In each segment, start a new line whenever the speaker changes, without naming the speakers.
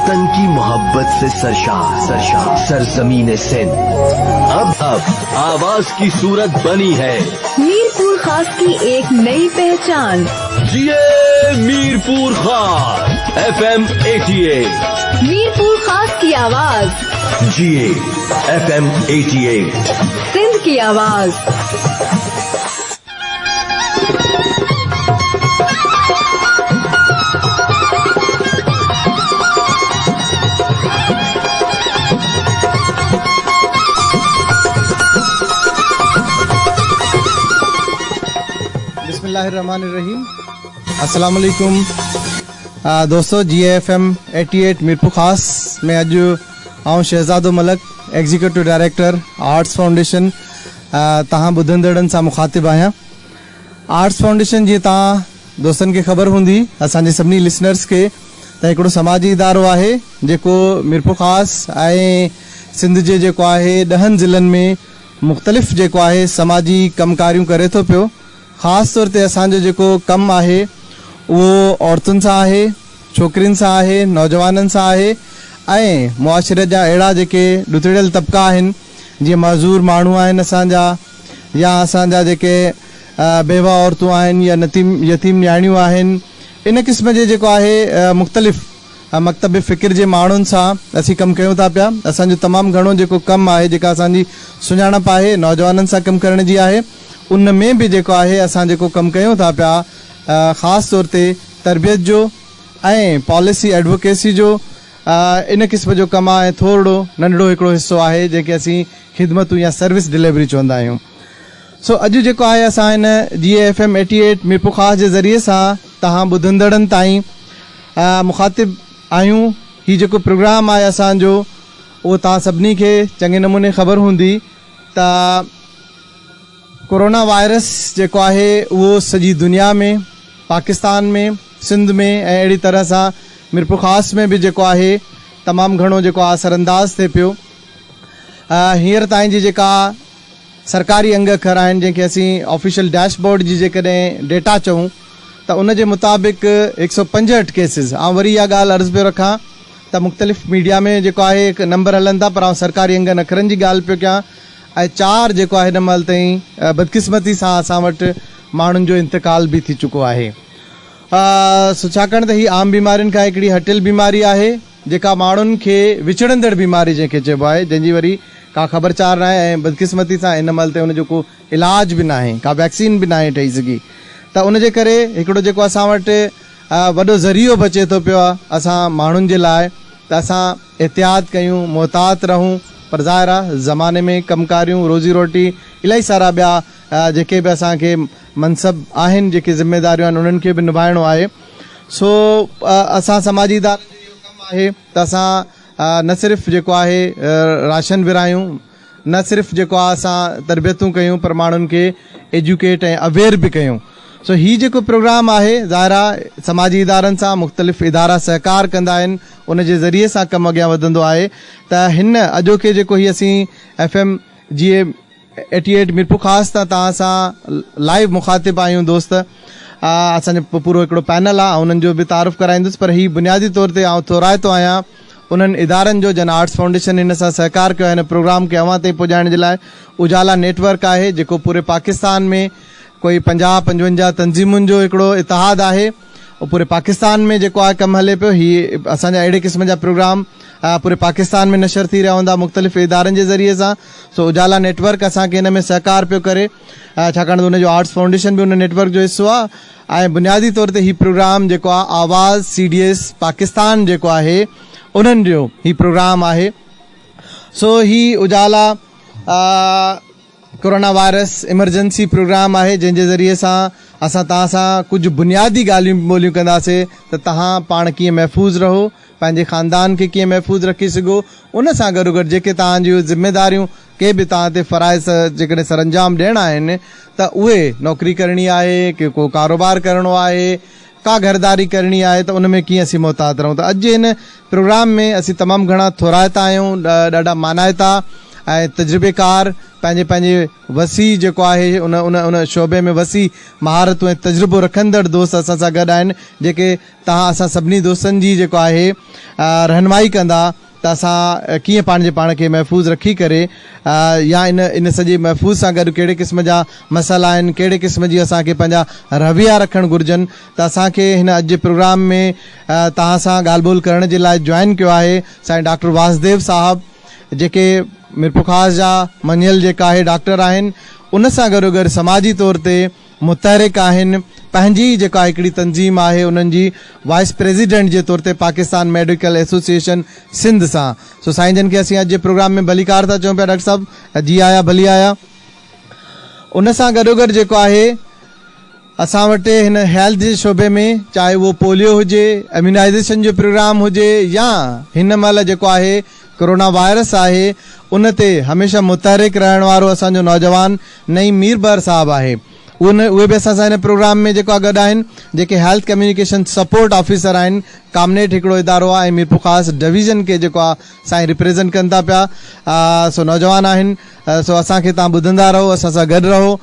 वतन की मोहब्बत से सरशार सरजमीन सिंध अब आवाज की सूरत बनी है।
मीरपुर खास की एक नई पहचान।
जिए मीरपुर खास FM 88।
मीरपुर खास की आवाज।
जिए FM 88
सिंध की आवाज।
बिस्मिल्लाहिर्रहमानिर्रहीम। अस्सलाम वालेकुम दोस्तों। GFM 88 मीरपुर खास में अज आऊं शहजादो मलक एग्जीक्यूटिव डायरेक्टर आर्ट्स फाउंडेशन तहां बुधंदड़न सां मुखातिब आहियां। आर्ट्स फाउंडेशन जी तहां दोस्तन के ख़बर हूंदी असांजे सभिनी लिसनर्स के त हिकिड़ो समाजी इदारो आहे जेको मीरपुर खास ऐं सिंध जे जेको आहे 10 ज़िलनि में मुख़्तलिफ़ जेको आहे समाजी कमकारियूं करे थो पियो। ख़ासि तौर ते असांजो जेको कमु आहे उहो औरतुनि सां आहे, छोकिरियुनि सां आहे, नौजवाननि सां आहे ऐं मुआशरे जा अहिड़ा जेके ॾुतड़ियल तबिका आहिनि जीअं मज़दूर माण्हू आहिनि असांजा, या असांजा जेके बेवा औरतूं आहिनि या यतीम न्याणियूं आहिनि, इन क़िस्म जे जेको आहे मुख़्तलिफ़ मकतब फ़िक्र जे माण्हुनि सां असीं कमु कयूं था पिया। असांजो तमामु घणो जेको कमु आहे, जेका असांजी सुञाणप आहे नौजवाननि सां कमु करण जी आहे, उन में बि जेको आहे असां जेको कमु कयूं था पिया ख़ासि तौर ते तरबियत जो ऐं पॉलिसी एडवोकेसी जो इन क़िस्म जो कमु आहे। थोरो नंढड़ो हिकिड़ो हिसो आहे जेके असीं ख़िदमतूं या सर्विस डिलीवरी चवंदा आहियूं। सो अॼु जेको आहे असां हिन GFM 88 मीरपुर खास जे ज़रिए सां तव्हां ॿुधंदड़नि ताईं मुखातिब आहियूं। हीउ जेको प्रोग्राम आहे असांजो उहो तव्हां सभिनी खे चङे नमूने ख़बर हूंदी त कोरोना वायरस जेको आहे उहो सॼी दुनिया में, पाकिस्तान में, सिंध में ऐं अहिड़ी तरह सां मीरपुर खास में बि जेको आहे तमामु घणो जेको आहे असरअंदाज़ थिए पियो। हींअर ताईं जी जेका सरकारी अंग अखर आहिनि जंहिंखे असीं ऑफिशियल डैशबोर्ड जी जेकॾहिं डेटा चऊं त उन जे मुताबिक़ 165 केसिस। ऐं वरी इहा ॻाल्हि अर्ज़ु पियो रखां त मुख़्तलिफ़ मीडिया में जेको आहे हिकु नंबर हलनि था, पर आउं सरकारी अंगनि अखरनि जी ॻाल्हि पियो कयां। ऐं 4 जेको आहे हिन महिल ताईं बदकिस्मती सां असां वटि माण्हुनि जो इंतकाल बि थी चुको आहे। सो छाकाणि त हीअ आम बीमारियुनि खां हिकिड़ी हटियल बीमारी आहे जेका माण्हुनि खे विछड़ंदड़ बीमारी जंहिंखे चइबो आहे, जंहिंजी वरी का ख़बरचार न आहे ऐं बदकिस्मती सां हिन महिल ताईं उनजो को इलाज बि न आहे, का वैक्सीन बि न आहे ठही सघी। त उनजे करे हिकिड़ो जेको असां वटि वॾो ज़रियो बचे थो पियो आहे असां माण्हुनि जे लाइ त असां एहतियात कयूं, मुहतात रहूं। पर ज़ाहिर आहे ज़माने में कमकारियूं, रोज़ी रोटी, इलाही सारा ॿिया जेके बि असांखे मनसब आहिनि, जेके ज़िम्मेदारियूं आहिनि, उन्हनि खे बि निभाइणो आहे। सो असां समाजी इदारनि जो इहो कमु आहे त असां न सिर्फ़ु जेको आहे राशन विरायूं, न सिर्फ़ु जेको आहे असां तरबियतूं कयूं, पर माण्हुनि खे एजुकेट ऐं अवेयर बि कयूं। सो हीउ जेको प्रोग्राम आहे ज़ाहिर आहे समाजी इदारनि सां मुख़्तलिफ़ इदारा सहकार कंदा आहिनि, उन जे ज़रिए सां कमु अॻियां वधंदो आहे। त हिन अॼोके जेको हीअ असीं FM GFM 88 मीरपुर खास तां तव्हां सां लाइव मुखातिब आहियूं दोस्त। असांजो पूरो हिकिड़ो पैनल आहे, उन्हनि जो बि तारुफ़ कराईंदुसि, पर हीउ बुनियादी तौर ते आउं थोराइतो आहियां उन्हनि इदारनि जो जन आर्ट्स फाउंडेशन हिन सां सहकार कयो आहे हिन प्रोग्राम खे अव्हां ताईं पहुचाइण जे लाइ। उजाला नेटवर्क आहे जेको पूरे पाकिस्तान में कोई 50-55 तंज़ीमुनि जो हिकिड़ो इतिहाद आहे, पूरे पाकिस्तान में जेको आहे कमु हले पियो। हीअ असांजा अहिड़े क़िस्म जा प्रोग्राम पूरे पाकिस्तान में नशर थी रहिया हूंदा मुख़्तलिफ़ इदारनि जे ज़रिए सां। सो उजाला नेटवर्क असांखे हिन में सहकार पियो करे, छाकाणि त उनजो आर्ट्स फाउंडेशन बि उन नेटवर्क जो हिसो आहे। ऐं बुनियादी तौर ते हीउ प्रोग्राम जेको आहे आवाज़ CDS पाकिस्तान जेको आहे उन्हनि जो हीउ प्रोग्राम आहे। सो हीउ Ujala corona virus emergency program आहे जंहिंजे ज़रिए सां असां तव्हां सां कुझु बुनियादी ॻाल्हियूं ॿोलियूं कंदासीं त तव्हां पाण कीअं महफ़ूज़ रहो, पंहिंजे ख़ानदान खे कीअं महफ़ूज़ रखी सघो। उन सां गॾोगॾु जेके तव्हां जूं ज़िम्मेदारियूं के बि तव्हां ते फ़राइज़ जेकॾहिं सरअंजाम ॾियणा आहिनि त उहे नौकिरी करणी आहे, की को कारोबार करिणो आहे, का घरदारी करणी आहे, त उन में कीअं असीं मुहतात रहूं। त अॼु हिन प्रोग्राम में असीं तमामु घणा थोराइता आहियूं, ॾाढा मानाइता ऐं तजुर्बेकार पंहिंजे पंहिंजे वसी जेको आहे उन उन उन शोबे में वसी महारतूं ऐं तजुर्बो रखंदड़ दोस्त असां सां गॾु आहिनि, जेके तव्हां असां सभिनी दोस्तनि जी जेको आहे रहनुमाई कंदा त असां कीअं पाण खे महफ़ूज़ रखी करे या इन सॼे महफ़ूज़ सां गॾु कहिड़े क़िस्म जा मसाइला आहिनि, कहिड़े क़िस्म जी असांखे पंहिंजा रवैया रखणु घुरिजनि। त असांखे हिन अॼु जे प्रोग्राम में तव्हां सां ॻाल्हि ॿोल करण जे लाइ जॉइन कयो आहे साईं डॉक्टर वासुदेव साहब, जेके मिरपुर ख़ास जा मञियल जेका आहे डॉक्टर आहिनि। उन सां गॾोगॾु समाजी तौर ते मुतहरिक आहिनि, पंहिंजी जेका हिकिड़ी तंज़ीम आहे उन्हनि जी वाइस प्रेसिडेंट जे तौर ते पाकिस्तान मेडिकल एसोसिएशन सिंध सां। सो साईं जन खे असीं अॼु जे प्रोग्राम में भलीकार था चऊं पिया। डॉक्टर साहब जी आया, भली आया। उन सां गॾोगॾु जेको आहे असां वटि हिन हेल्थ जे शोबे में चाहे उहो पोलियो हुजे, इम्यूनाइज़ेशन जो प्रोग्राम हुजे, या हिन महिल जेको आहे कोरोना वायरस आहे, उन ते हमेशह मुतहरिक रहण वारो असांजो नौजवान नईम मीरबर साहब आहे। उहे बि असां सां हिन प्रोग्राम में जेको आहे गॾु आहिनि, जेके हेल्थ कम्युनिकेशन सपोर्ट ऑफिसर आहिनि। कामनेट हिकिड़ो इदारो आहे ऐं मीरपुर ख़ासि डिवीज़न खे जेको आहे साईं रिप्रेज़ेंट कनि था पिया। सो नौजवान आहिनि। सो असांखे तव्हां ॿुधंदा रहो, असां सां गॾु रहो।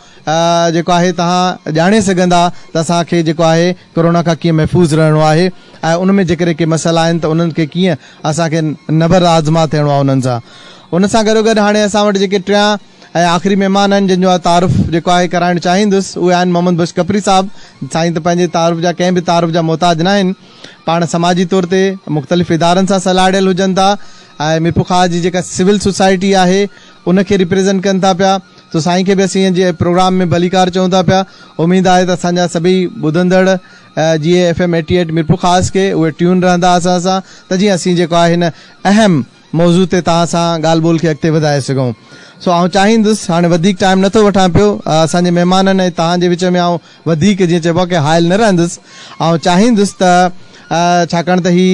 जेको आहे तव्हां ॼाणे सघंदा त असांखे जेको आहे कोरोना खां कीअं महफ़ूज़ रहणो आहे ऐं उन में जेकॾहिं के मसइला आहिनि त उन्हनि खे कीअं असांखे नबर आज़मा थियणो आहे उन्हनि सां। उन सां गॾोगॾु हाणे असां वटि जेके टियां ऐं आख़िरी महिमान आहिनि जिन जो तारुफ़ जेको आहे कराइणु चाहींदुसि, उहे आहिनि मोहम्मद बुश कपरी साहब। साईं त पंहिंजे तारुफ़ जा कंहिं बि तारुफ़ जा मोहताज न आहिनि, पाण समाजी तौर ते मुख़्तलिफ़ इदारनि सां सलाहियल हुजनि था ऐं मिरपुर ख़ास जी जेका सिविल सोसाइटी आहे उनखे रिप्रेज़ेंट कनि था पिया। तो साईं खे बि असीं जे प्रोग्राम में भलीकार चऊं था पिया। उमेद आहे त असांजा सभई ॿुधंदड़ GFM 88 मिरपुर ख़ासि के उहे ट्यून रहंदा असां सां, त जीअं असीं जेको आहे हिन अहम मौज़ू ते तव्हां सां ॻाल्हि ॿोल खे अॻिते वधाए सघूं। सो आउं चाहींदुसि, हाणे वधीक टाइम नथो वठां पियो असांजे महिमाननि ऐं तव्हांजे विच में आउं वधीक जीअं चइबो आहे कि हायल न रहंदुसि। आउं चाहींदुसि त छाकाणि त ही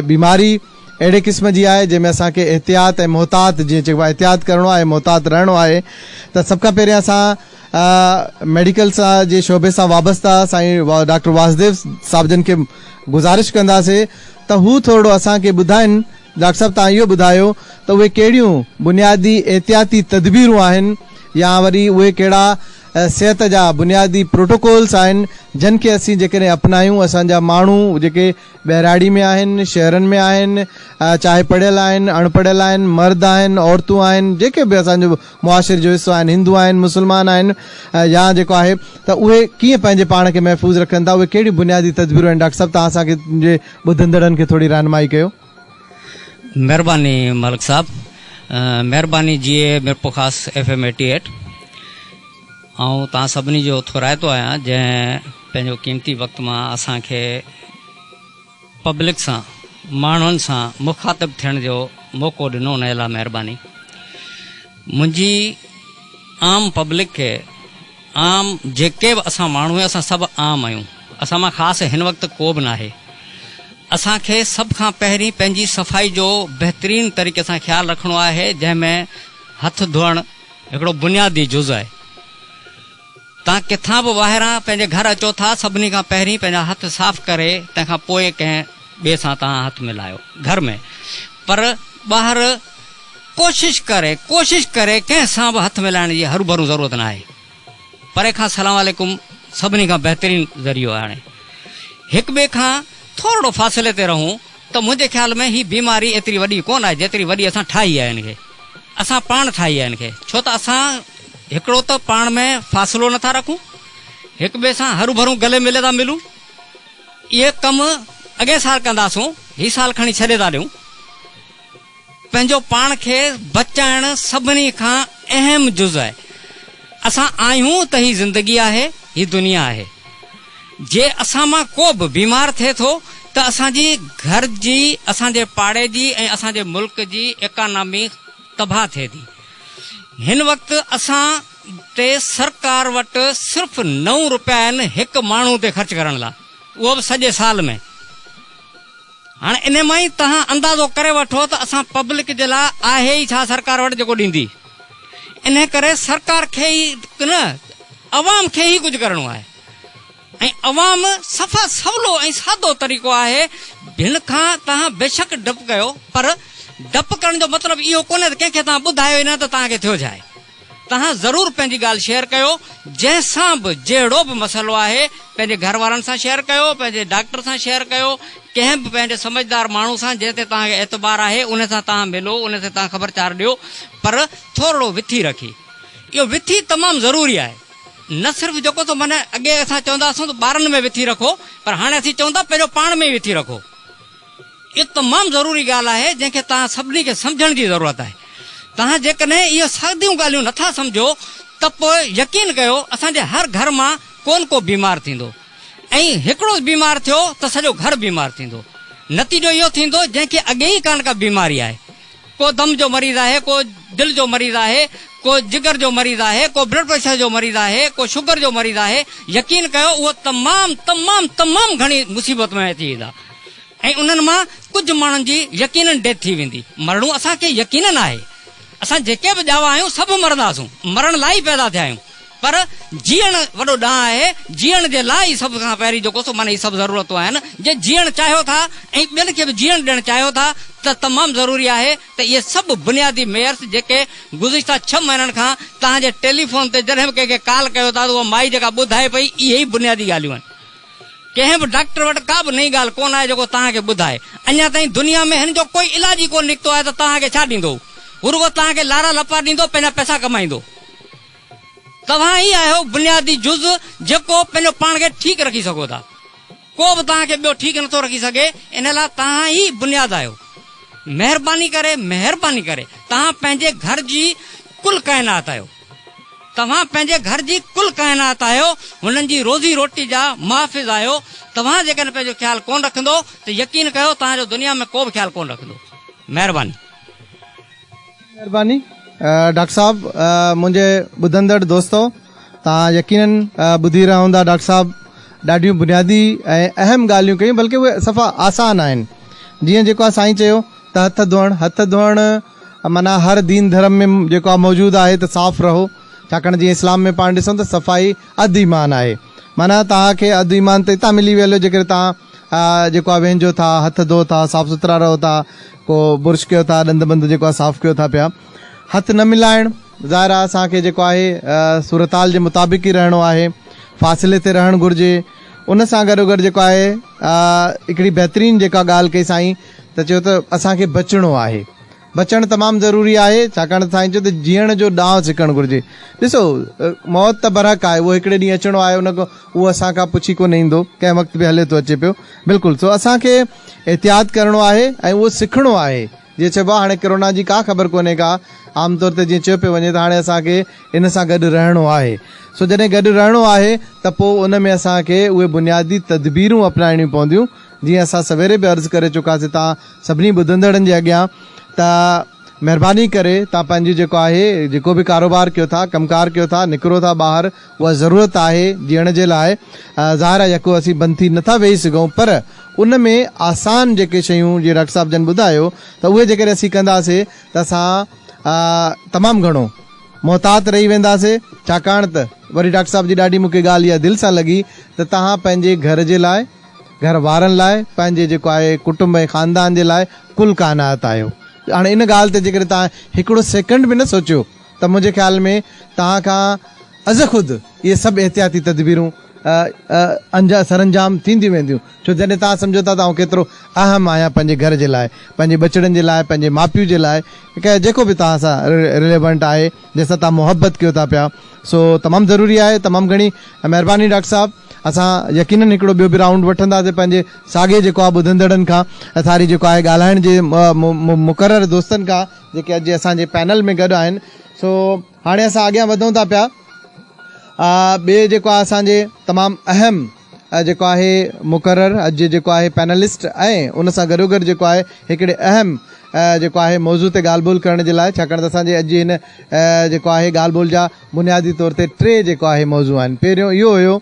बीमारी अहिड़े क़िस्म जी आहे जंहिंमें असांखे एहतियात ऐं मोहतात, जीअं चइबो आहे एहतियात करिणो आहे, मोहतात रहणो आहे। त सभ खां पहिरियों असां मेडिकल सां जे शोबे सां वाबस्ता साईं डॉक्टर वासुदेव साहब जन खे गुज़ारिश कंदासीं त हू थोरो असांखे ॿुधाइनि। डॉक्टर साहब तव्हां इहो ॿुधायो त उहे कहिड़ियूं बुनियादी एहतियाती तदबीरूं आहिनि या वरी उहे कहिड़ा सिहत जा बुनियादी प्रोटोकॉल्स आहिनि जिन खे असीं जेकॾहिं अपनायूं, असांजा माण्हू जेके ॿहिराड़ी में आहिनि, शहरनि में आहिनि, चाहे पढ़ियल आहिनि, अणपढ़ियल आहिनि, मर्द आहिनि, औरतूं आहिनि, जेके बि असांजो मुआशिरे जो हिसो आहिनि, हिंदू आहिनि, मुस्लमान आहिनि, या जेको आहे त उहे कीअं पंहिंजे पाण खे महफ़ूज़ रखनि था, उहे कहिड़ी बुनियादी तदबीरूं आहिनि। डॉक्टर साहब तव्हां असांखे जे ॿुधंदड़नि खे थोरी रहनुमाई कयो।
महिरबानी मलिक साहब, महिरबानी मिरपुर ख़ासि FM 88। ऐं तव्हां सभिनी जो थोराइतो आहियां जंहिं पंहिंजो क़ीमती वक़्तु मां असांखे पब्लिक सां, माण्हुनि सां मुखातिब थियण जो मौक़ो ॾिनो, उन लाइ महिरबानी। मुंहिंजी आम पब्लिक खे, आम जेके बि असां माण्हू आहियूं, असां सभु आम आहियूं, असां मां ख़ासि हिन वक़्तु को बि न आहे। असांखे सभ खां पहिरीं पंहिंजी सफ़ाई जो बहितरीन तरीक़े सां ख़्यालु रखणो आहे, जंहिंमें हथ धोअणु हिकिड़ो बुनियादी जुज़ आहे। तव्हां किथां बि ॿाहिरां पंहिंजे घर अचो था, सभिनी खां पहिरीं पंहिंजा हथ साफ़ करे तंहिंखां पोइ कंहिं ॿिए सां तव्हां हथ मिलायो घर में। पर ॿाहिरि कोशिशि करे कंहिं सां बि हथ मिलाइण जी हरू भरू ज़रूरत न आहे। परे खां सलाम वालेकुम सभिनी खां बहितरीन ज़रियो आहे। हाणे हिकु ॿिए खां थोरो फ़ासिले ते रहूं त मुंहिंजे ख़्याल में ही बीमारी एतिरी वॾी कोन आहे जेतिरी वॾी असां ठाही आहे हिन खे, असां पाण ठाही आहे हिन खे। छो त असां हिकिड़ो त पाण में फ़ासिलो नथा रखूं, हिक ॿिए सां हरू भरू गले मिले था मिलूं। इहे कमु अॻे साल कंदासूं, ही साल खणी छॾे था ॾियूं। पंहिंजो पाण खे बचाइण सभिनी खां अहम जुज़ आहे। असां आहियूं त ही ज़िंदगी आहे, ही दुनिया आहे। जे असां मां को बि बीमार थिए थो त असांजी घर जी, असांजे पाड़े जी ऐं असांजे मुल्क जी इकानमी तबाह थिए थी। हिन वक़्तु असां ते सरकार वटि सिर्फ़ु 9 रुपया आहिनि हिकु माण्हू ते ख़र्च करण लाइ, उहो बि सॼे साल में। हाणे इन मां ई तव्हां अंदाज़ो करे वठो त असां पब्लिक जे लाइ आहे ई छा सरकार वटि जेको ॾींदी। इन करे सरकार खे ई न, अवाम खे ई कुझु करिणो आहे। ऐं अवाम सफ़ा सवलो ऐं सादो तरीक़ो आहे, भिन खां तव्हां बेशक डपु कयो, पर डपु करण जो मतिलबु इहो कोन्हे त कंहिंखे तव्हां ॿुधायो ई न त तव्हांखे थियो जाए। तव्हां ज़रूरु पंहिंजी ॻाल्हि शेयर कयो, जंहिंसां बि जहिड़ो बि मसइलो आहे पंहिंजे घर वारनि सां शेयर कयो, पंहिंजे डॉक्टर सां शेयर कयो, कंहिं बि पंहिंजे समझदार माण्हू सां जंहिं ते तव्हांखे एतबार आहे उन सां तव्हां मिलो, उन ते तव्हां ख़बरचार ॾियो, पर थोरो विथी रखी। इहो विथी तमामु ज़रूरी आहे। न सिर्फ़ु जेको त माना अॻे असां चवंदा हुआसीं त ॿारनि में विथी रखो, पर हाणे असीं चऊं था पंहिंजो पाण में विथी रखो। इहो तमामु ज़रूरी ॻाल्हि आहे जंहिंखे तव्हां सभिनी खे सम्झण जी ज़रूरत आहे। तव्हां जेकॾहिं इहो सादियूं ॻाल्हियूं नथा सम्झो त पोइ यकीन कयो असांजे हर घर मां को बीमार थींदो, ऐं हिकिड़ो बीमार थियो त सॼो घर बीमार थींदो। नतीजो इहो थींदो जंहिंखे अॻे ई कान का बीमारी आहे, को दम जो मरीज़ आहे, को दिलि जो मरीज़ आहे, को जिगर जो मरीज़ आहे, को ब्लड प्रेशर जो मरीज़ आहे, को शुगर जो मरीज़ आहे। यकीन कयो उहो तमामु तमामु तमामु घणी मुसीबत में अची वेंदा, ऐं उन्हनि मां कुझु माण्हुनि जी यकीनन डेथ थी वेंदी। मरणो असांखे यकीनन आहे, असां जेके बि ॼावा आहियूं सभु मरंदासूं, मरण लाइ ई पैदा थिया आहियूं, पर जीअण वॾो ॾांहुं आहे। जीअण जे लाइ ई सभ खां पहिरीं जेको सो माना ही सभु ज़रूरतूं आहिनि। जे जीअण चाहियो था ऐं ॿियनि खे बि जीअण ॾियणु चाहियो था त तमामु ज़रूरी आहे त इहे सभु बुनियादी मेयर्स जेके गुज़िश्ता 6 महीननि खां तव्हांजे टेलीफोन ते जॾहिं बि कंहिंखे कॉल कयो था त उहा माई जेका ॿुधाए पई, इहे ई बुनियादी ॻाल्हियूं आहिनि। कंहिं बि डॉक्टर वटि का बि नई ॻाल्हि कोन आहे जेको तव्हांखे ॿुधाए। अञा ताईं दुनिया में हिन जो कोई इलाज ई कोन निकितो आहे त तव्हांखे छा ॾींदो? रुगो तव्हांखे लारा लपा ॾींदो, पंहिंजा पैसा कमाईंदो। तव्हां ई आहियो बुनियादी जुज़ जेको पंहिंजो पाण खे ठीकु रखी सघो था। को बि तव्हांखे ॿियो ठीकु नथो रखी सघे, इन लाइ तव्हां ई बुनियाद आहियो। महिरबानी करे तव्हां पंहिंजे घर जी कुल काइनात आहियो। तव्हां पंहिंजे घर जी कुल काइनात आहियो, हुननि जी रोज़ी रोटी जा मुहाफ़िज़ आहियो। तव्हां जेकॾहिं पंहिंजो ख़्यालु कोन रखंदो त यकीन कयो तव्हांजो दुनिया में को बि ख़्यालु कोन रखंदो। महिरबानी।
डॉक्टर साहब, मुंहिंजे ॿुधंदड़ दोस्तो, तव्हां यकीनन ॿुधी रहिया हूंदा डॉक्टर साहब ॾाढियूं बुनियादी ऐं अहम ॻाल्हियूं कयूं, बल्कि उहे सफ़ा आसान आहिनि। जीअं जेको आहे साईं चयो त हथ धोअणु माना हर दीन धर्म में जेको आहे मौजूदु आहे त साफ़ रहो, छाकाणि जीअं इस्लाम में पाण ॾिसूं त सफ़ाई अधु ईमान आहे। माना तव्हांखे अधु ईमान त हितां मिली वियो जेकर तव्हां जेको आहे वेंझो था, हथ धो था, साफ़ सुथरा रहो था, को बुर्श कयो था, ॾंद बंद जेको आहे साफ़ कयो था पिया। हथ न मिलाइणु ज़ाहिर आहे असांखे जेको आहे सूरताल जे मुताबिक़ ई रहणो आहे, फ़ासिले ते रहणु घुरिजे। उन सां गॾोगॾु जेको आहे हिकिड़ी बहितरीनु जेका ॻाल्हि कई साईं त चयो त असांखे बचणो आहे। बचणु तमामु ज़रूरी आहे, छाकाणि त साईं चयो त जीअण जो ॾांहुं सिखणु घुरिजे। ॾिसो, मौत त बरहक आहे, उहो हिकिड़े ॾींहुं अचिणो आहे, उन खां उहो असां खां पुछी कोन ईंदो, कंहिं वक़्तु बि हले थो अचे पियो। बिल्कुलु, सो असांखे एहतियात करिणो आहे ऐं उहो सिखणो आहे। जीअं चइबो आहे हाणे कोरोना जी का ख़बर कोन्हे का, आमतौर ते जीअं चयो पियो वञे त हाणे असांखे इन सां गॾु रहणो आहे। सो जॾहिं गॾु रहणो आहे त पोइ उन में असांखे उहे बुनियादी तदबीरूं अपनाइणियूं पवंदियूं। जीअं असां सवेरे बि अर्ज़ु करे चुकासीं तव्हां सभिनी ॿुधंदड़नि जे अॻियां त महिरबानी करे तव्हां पंहिंजी जेको आहे जेको बि कारोबार कयो था, कमकार कयो था, निकिरो था ॿाहिरि, उहा ज़रूरत आहे जीअण जे लाइ। ज़ाहिर आहे यको असीं बंदि थी नथा वेही सघूं, पर उन में आसान जेके शयूं जीअं डॉक्टर साहिब जन ॿुधायो त उहे जेकॾहिं असीं कंदासीं त असां तमामु घणो मोहतात रही वेंदासीं। छाकाणि त वरी डॉक्टर साहिब जी ॾाढी मूंखे ॻाल्हि इहा दिलि सां लॻी त तव्हां पंहिंजे घर जे लाइ, घर वारनि लाइ, पंहिंजे जेको आहे कुटुंब ऐं ख़ानदान जे लाइ कुल काइनात आहियो। हाणे इन ॻाल्हि ते जेकर तव्हां हिकिड़ो सेकंड बि न सोचियो त मुंहिंजे ख़्याल में तव्हां खां अज़ ख़ुदि इहे सभु एहतियाती तदबीरूं सरअंजाम थींदियूं वेंदियूं। छो जॾहिं तव्हां सम्झो था त आउं केतिरो अहम आहियां पंहिंजे घर जे लाइ, पंहिंजे बचड़नि जे लाइ, पंहिंजे माउ पीउ जे लाइ, जेको बि तव्हां सां रिलेवेंट आहे, जंहिंसां तव्हां मुहबत कयो था पिया। सो तमामु ज़रूरी आहे। तमामु घणी महिरबानी डॉक्टर साहिबु। असां यकीनन हिकिड़ो ॿियो बि राउंड वठंदासीं पंहिंजे साॻे जेको आहे ॿुधंदड़नि खां, असांजी जेको आहे ॻाल्हाइण जे मुक़ररु दोस्तनि खां जेके अॼु असांजे पैनल में गॾु आहिनि। सो हाणे असां अॻियां वधूं था पिया। ॿिए जेको आहे असांजे तमामु अहम जेको आहे मुक़ररु अॼु जेको आहे पैनलिस्ट, ऐं उन सां गॾोगॾु जेको आहे हिकिड़े अहम जेको आहे मौज़ू ते ॻाल्हि ॿोल करण जे लाइ, छाकाणि त असांजे अॼु हिन जेको आहे ॻाल्हि ॿोल जा बुनियादी तौर ते 3 जेको आहे मौज़ू आहिनि। पहिरियों इहो हुयो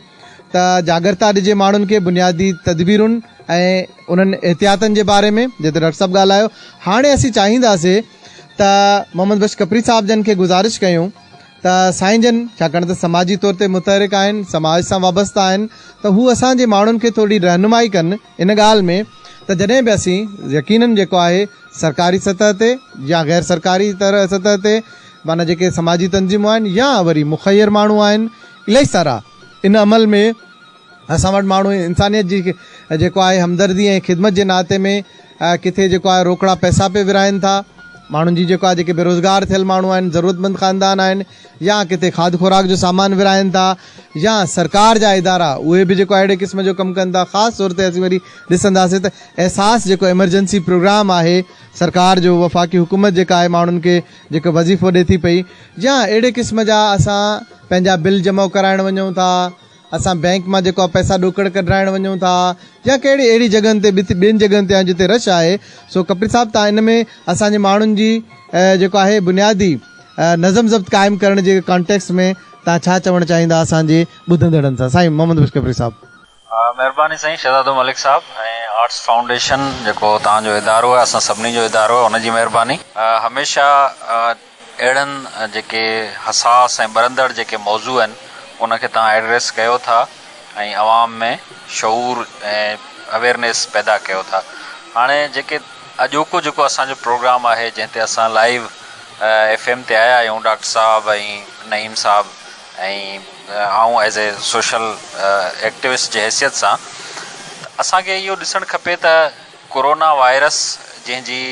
त जागरता ॾिजे माण्हुनि खे बुनियादी तदबीरुनि ऐं उन्हनि एहतियातनि जे बारे में, जेते डॉक्टर साहिबु ॻाल्हायो। हाणे असीं चाहींदासीं त मोहम्मद बख्श कपरी साहिब जन खे गुज़ारिश कयूं त साईं जन, छाकाणि त समाजी तौर ते मुतहरिक आहिनि, समाज सां वाबस्ता आहिनि, त हू असांजे माण्हुनि खे थोरी रहनुमाई कनि इन ॻाल्हि में त त जॾहिं बि असीं यकीनन जेको आहे सरकारी सतह ते या गैर सरकारी सतह ते माना जेके समाजी तंज़ीमूं आहिनि या वरी मुखैर माण्हू आहिनि, इलाही सारा इन अमल में असां वटि माण्हू इंसानियत जी जेको आहे हमदर्दी ऐं ख़िदमत जे नाते में किथे जेको आहे रोकड़ा पैसा पे विराइनि था माण्हुनि जी जेको आहे जेके बेरोज़गार थियल माण्हू आहिनि, ज़रूरतमंद ख़ानदान आहिनि, या किथे खाद खुराक जो सामान विराइनि था, या सरकार जा इदारा उहे बि जेको अहिड़े क़िस्म जो कमु कनि था। ख़ासि तौर ते असीं वरी ॾिसंदासीं त एहसास जेको एमरजेंसी प्रोग्राम आहे सरकार जो, वफ़ाक़ी हुकूमत जेका आहे माण्हुनि खे जेको वज़ीफ़ो ॾिए थी पई, या अहिड़े क़िस्म जा असां पंहिंजा बिल जमा कराइण वञूं था, असां बैंक मां जेको आहे पैसा ॾोकड़ कढाइण वञूं था, या कहिड़ी अहिड़ी जॻहियुनि ते ॿियनि जॻहियुनि ते जिते रश आहे। सो कपिल साहिबु तव्हां इन में असांजे माण्हुनि जी जेको आहे बुनियादी नज़म ज़ब्त क़ाइमु करण जे कॉन्टेक्स्ट में तव्हां छा चवणु चाहींदा असांजे ॿुधंदड़नि सां? साईं मोहम्मद बुश कपिल साहिबु।
महिरबानी साईं शहज़ादो मलिक साहिबु ऐं आर्ट्स फाउंडेशन जेको तव्हांजो इदारो आहे, असां सभिनी जो इदारो आहे, उनजी महिरबानी। हमेशह अहिड़नि जेके हसास ऐं बरंदड़ जेके मौज़ू आहिनि उनखे तव्हां एड्रेस कयो था ऐं आवाम में शऊर ऐं अवेयरनेस पैदा कयो था। हाणे जेके अॼोको जेको असांजो प्रोग्राम आहे जंहिं ते असां लाइव FM ते आया आहियूं, डॉक्टर साहब ऐं नईम साहब ऐं आऊं एज़ ए सोशल एक्टिविस्ट जे हैसियत सां, असांखे इहो ॾिसणु खपे त कोरोना वायरस जंहिंजी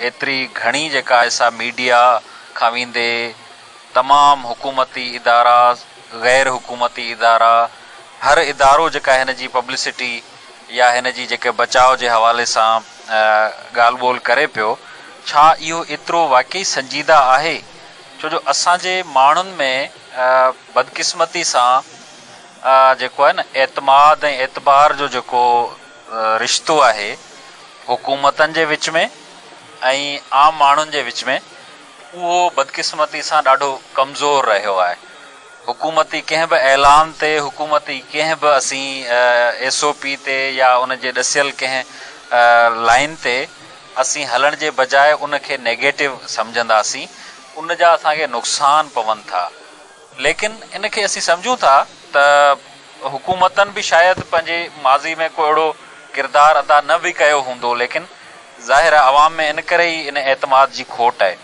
एतिरी घणी जेका आहे सा मीडिया खां वेंदे तमामु हुकूमती इदारा, गैर हुकूमती इदारा, हर इदारो जेका हिन जी पब्लिसिटी या हिन जी जेके बचाव जे हवाले सां ॻाल्हि ॿोल करे पियो, छा इहो एतिरो वाक़ई संजीदा आहे? छो जो असांजे माण्हुनि में बदकिस्मती सां जेको आहे न एतमाद ऐं एतबार जो जेको रिश्तो आहे हुकूमतनि जे विच में ऐं आम माण्हुनि जे विच में, उहो बदकिस्मती सां ॾाढो कमज़ोर रहियो आहे। हुकूमती कंहिं बि ऐलान ते, हुकूमती कंहिं बि असीं SOP ते या उन जे ॾसियल कंहिं लाइन ते असीं हलण जे बजाए उनखे नेगेटिव सम्झंदासीं, उन जा असांखे नुक़सान पवनि था। लेकिन इनखे असीं सम्झूं था त हुकूमतनि बि शायदि पंहिंजे माज़ी में को अहिड़ो किरदारु अदा न बि कयो हूंदो, लेकिन ज़ाहिर आहे आवाम में इन करे ई इन एतमाद जी खोट आहे।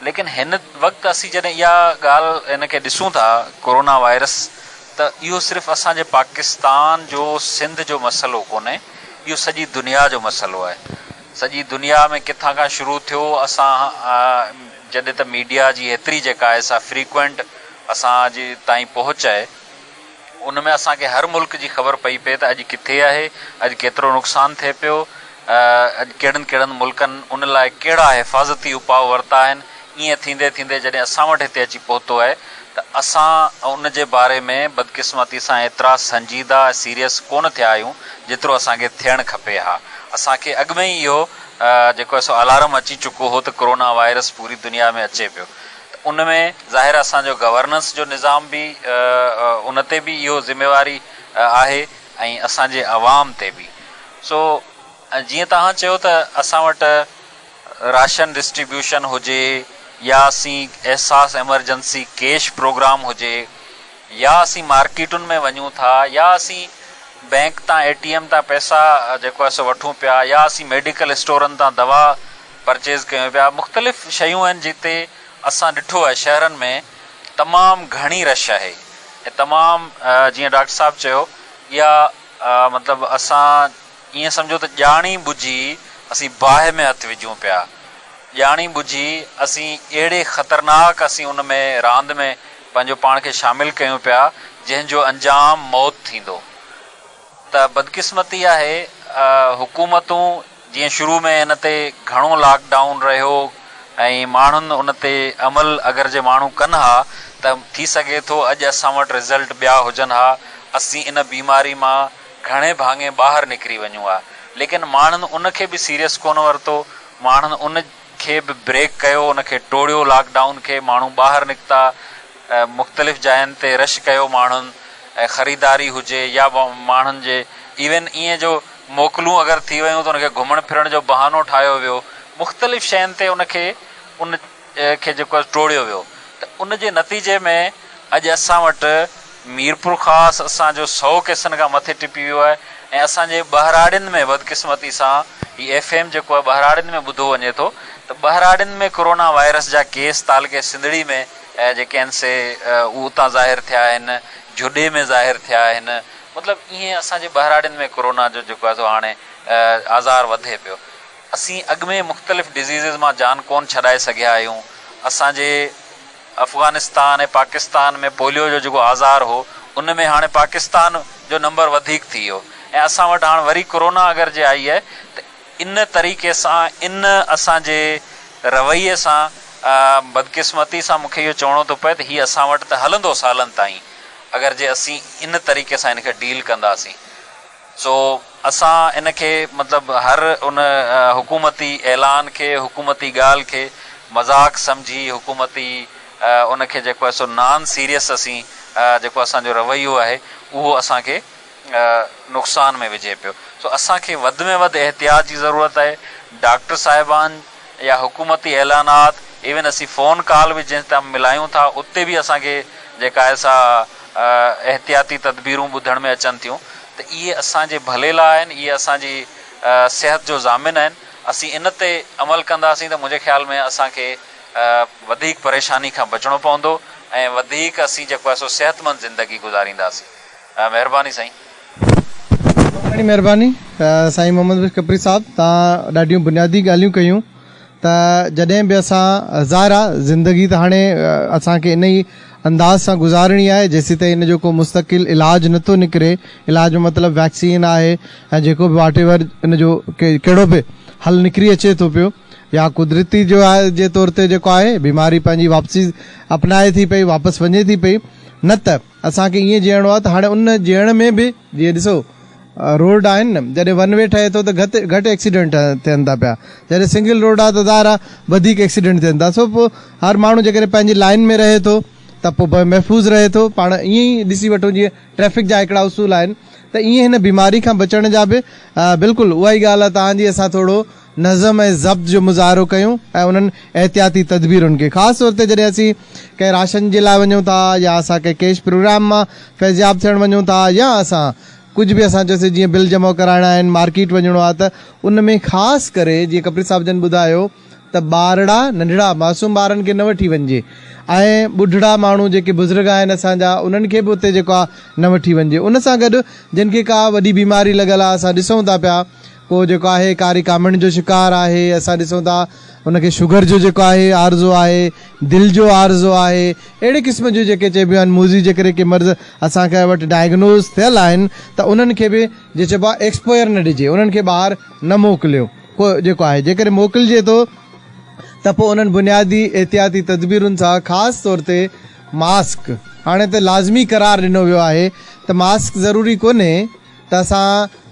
लेकिन हिन वक़्तु असीं जॾहिं इहा ॻाल्हि इनखे ॾिसूं था कोरोना वायरस, त इहो सिर्फ़ु असांजे पाकिस्तान जो सिंध जो मसइलो कोन्हे, इहो सॼी दुनिया जो मसइलो आहे। सॼी दुनिया में किथां खां शुरू थियो, असां जॾहिं त मीडिया जी एतिरी जेका आहे सा फ्रीक्वेंट असांजे ताईं पहुच आहे, उन में असांखे हर मुल्क जी ख़बर पई पए त अॼु किथे आहे, अॼु केतिरो नुक़सानु थिए पियो, अॼु कहिड़नि कहिड़नि मुल्कनि उन लाइ कहिड़ा हिफ़ाज़ती उपाउ वरिता आहिनि। ईअं थींदे थींदे जॾहिं असां वटि हिते अची पहुतो आहे त असां उन जे बारे में बदकिस्मती सां एतिरा संजीदा ऐं सीरियस कोन थिया आहियूं जेतिरो असांखे थियणु खपे हा। असांखे अॻु में ई इहो जेको आहे सो अलार्म अची चुको हो त कोरोना वायरस पूरी दुनिया में अचे पियो। त उन में ज़ाहिर असांजो गवर्नेंस जो निज़ाम बि उन ते बि इहो ज़िम्मेवारी आहे ऐं असांजे अवाम ते बि। सो जीअं तव्हां चयो त असां वटि राशन डिस्ट्रीब्यूशन हुजे, या असीं एहसास एमरजेंसी कैश प्रोग्राम हुजे, या असीं मार्केटुनि में वञूं था, या असीं बैंक तां ATM तां पैसा जेको आहे सो वठूं पिया, या असीं मेडिकल स्टोरनि तां दवा परचेज़ कयूं पिया, मुख़्तलिफ़ शयूं आहिनि जिते असां ॾिठो आहे शहरनि में तमामु घणी रश आहे ऐं तमामु जीअं डॉक्टर साहिबु चयो, इहा मतिलबु असां ईअं सम्झो त ॼाणी बुझी असीं बाहि में हथु विझूं पिया, ॼाणी बुझी असीं अहिड़े ख़तरनाक असीं उन में रांदि में पंहिंजो पाण खे शामिलु कयूं पिया जंहिंजो अंजाम मौत थींदो। त बदकिस्मती आहे हुकूमतूं जीअं शुरू में हिन ते घणो लॉकडाउन रहियो ऐं माण्हुनि उन ते अमल अगरि जे माण्हू कनि हा त थी सघे थो अॼु असां वटि रिज़ल्ट ॿिया हुजनि हा, असीं इन बीमारी मां घणे भाङे ॿाहिरि निकिरी वञूं हा। लेकिन माण्हुनि उनखे बि सीरियस कोन वरितो, माण्हुनि उन खे बि ब्रेक कयो, उनखे टोड़ियो लॉकडाउन खे, माण्हू ॿाहिरि निकिता, मुख़्तलिफ़ जायुनि ते रश कयो माण्हुनि, ऐं ख़रीदारी हुजे या माण्हुनि जे इवन ईअं जो मोकलूं अगरि थी वियूं त उनखे घुमण फिरण जो बहानो ठाहियो वियो, मुख़्तलिफ़ शयुनि ते उनखे उन खे जेको आहे टोड़ियो वियो। त उन जे नतीजे में अॼु असां वटि मीरपुर ख़ासि असांजो 100 केसनि खां मथे टिपी वियो आहे ऐं असांजे बहिराड़ियुनि में बदकिस्मती सां ही FM जेको आहे बहिराड़ियुनि में ॿुधो वञे थो त बहिराड़ियुनि में कोरोना वायरस जा केस तालके सिंधड़ी में जेके आहिनि से उहे उतां ज़ाहिर थिया आहिनि, जुॾे में ज़ाहिर थिया आहिनि। मतिलबु ईअं असांजे बहिराड़ियुनि में कोरोना जो जेको आहे सो हाणे आज़ार वधे पियो। असीं अॻु में मुख़्तलिफ़ डिज़ीज़िस मां जान कोन छॾाए सघिया आहियूं। असांजे अफ़गानिस्तान ऐं पाकिस्तान में पोलियो जो जेको आज़ार हो उन में हाणे पाकिस्तान जो नंबर वधीक थी वियो ऐं असां वटि हाणे वरी कोरोना अगरि जे आई आहे त इन तरीक़े सां इन असांजे रवैये सां बदकिस्मती सां मूंखे इहो चवणो थो पए त हीअ असां वटि त हलंदो सालनि ताईं अगरि जे असीं इन तरीक़े सां हिनखे डील कंदासीं। सो असां इनखे मतिलबु हर उन हुकूमती ऐलान खे, हुकूमती ॻाल्हि खे मज़ाक़ सम्झी, हुकूमती उनखे जेको आहे सो नॉन सीरियस असीं जेको असांजो रवैयो आहे उहो असांखे नुक़सान में विझे पियो। सो असांखे वधि में वधि एहतियात जी ज़रूरत आहे। डॉक्टर साहिबान या हुकूमती ऐलानात, इवन असीं फ़ोन कॉल बि जंहिं तां मिलायूं था उते बि असांखे जेका आहे सा एहतियाती तदबीरूं ॿुधण में अचनि थियूं त इहे असांजे भले लाइ आहिनि, इहे असांजी सिहत जो ज़ामिन आहिनि। असीं इन ते अमल कंदासीं त मुंहिंजे ख़्याल में असांखे वधीक परेशानी खां बचणो पवंदो ऐं वधीक असीं जेको आहे सो सिहतमंद ज़िंदगी गुज़ारींदासीं। महिरबानी साईं।
घणी महिरबानी साईं मोहम्मद कपरी साहब, तव्हां ॾाढियूं बुनियादी ॻाल्हियूं कयूं त जॾहिं बि असां ज़ाहिर आहे ज़िंदगी त हाणे असांखे इन ई अंदाज़ सां गुज़ारणी आहे जेसीं ताईं इन जो को मुस्तक़िल इलाजु नथो निकिरे। इलाज जो मतिलबु वैक्सीन आहे ऐं जेको बि वाट एवर इन जो कहिड़ो बि हल निकिरी अचे थो पियो या कुदरती जो आहे जे तौर ते जेको आहे बीमारी पंहिंजी वापसी अपनाए थी पई, वापसि वञे थी पई। न त असांखे ईअं जीअणो आहे त हाणे उन जीअण में बि जीअं ॾिसो रोड आहिनि न, जॾहिं वन वे ठहे थो त घटि एक्सीडेंट थियनि था पिया। जॾहिं सिंगल रोड आहे त ज़ाहिर आहे वधीक एक्सीडेंट थियनि था। सो पोइ हर माण्हू जेकॾहिं पंहिंजी लाइन में रहे थो त पोइ महफ़ूज़ रहे थो। पाण ईअं ई ॾिसी वठो जीअं ट्रैफ़िक जा हिकिड़ा उसूल आहिनि त ईअं हिन बीमारी खां बचण जा बि बिल्कुलु उहा ई ॻाल्हि आहे तव्हांजी। असां थोरो नज़म ऐं ज़ब्त जो मुज़ाहिरो कयूं ऐं उन्हनि एहतियाती तदबीरुनि खे, ख़ासि तौर ते जॾहिं असीं कंहिं राशन जे लाइ वञूं था या असां कंहिं कैश प्रोग्राम मां फ़ैज़याब थियणु वञूं था या असां कुझु बि असां चयोसीं जीअं बिल जमा कराइणा आहिनि, मार्केट वञिणो आहे, त उन में ख़ासि करे जीअं कपिल साहिब जन ॿुधायो त ॿारड़ा नंढड़ा मासूम ॿारनि खे न वठी वञिजे ऐं ॿुढड़ा माण्हू जेके बुज़ुर्ग आहिनि असांजा उन्हनि खे बि उते जेको आहे न वठी वञिजे। उन सां गॾु जिन खे का वॾी बीमारी लॻल आहे, असां ॾिसूं था पिया को जेको आहे कारी कामण जो शिकार आहे, असां ॾिसूं था उनखे शुगर जो जेको आहे आर्ज़ो आहे, दिलि जो आर्ज़ो आहे, अहिड़े क़िस्म जूं जेके चइबियूं आहिनि मूज़ी जेकॾहिं के मर्ज़ असांखे वटि डायग्नोज़ थियल आहिनि त उन्हनि खे बि जे चइबो आहे एक्सपोयर न ॾिजे, उन्हनि खे ॿाहिरि न मोकिलियो। को जेको आहे जेकॾहिं मोकिलिजे थो त पोइ उन्हनि बुनियादी एहतियाती तदबीरुनि सां ख़ासि तौर ते मास्क हाणे त लाज़मी करार ॾिनो वियो आहे त मास्क ज़रूरी कोन्हे त असां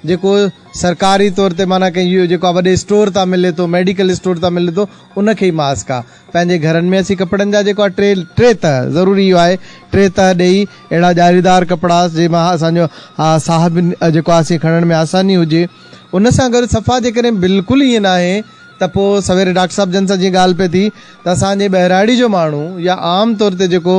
जेको सरकारी तौर ते माना कंहिं जेको आहे वॾे स्टोर तां मिले थो, मेडिकल स्टोर तां मिले थो, उनखे ई मास्क आहे। पंहिंजे घरनि में असीं कपिड़नि जा जेको आहे टे तह ज़रूरी इहो आहे, टे तह ॾेई अहिड़ा ॼारीदार कपिड़ा जंहिंमां असांजो साह बि जेको आहे असीं खणण में आसानी हुजे। उन सां गॾु सफ़ा जेकॾहिं बिल्कुलु ईअं न आहे त पोइ सवेरे डॉक्टर साहिब जन सां जीअं ॻाल्हि पई थी त असांजे ॿहिराड़ी जो माण्हू या आम तौर ते जेको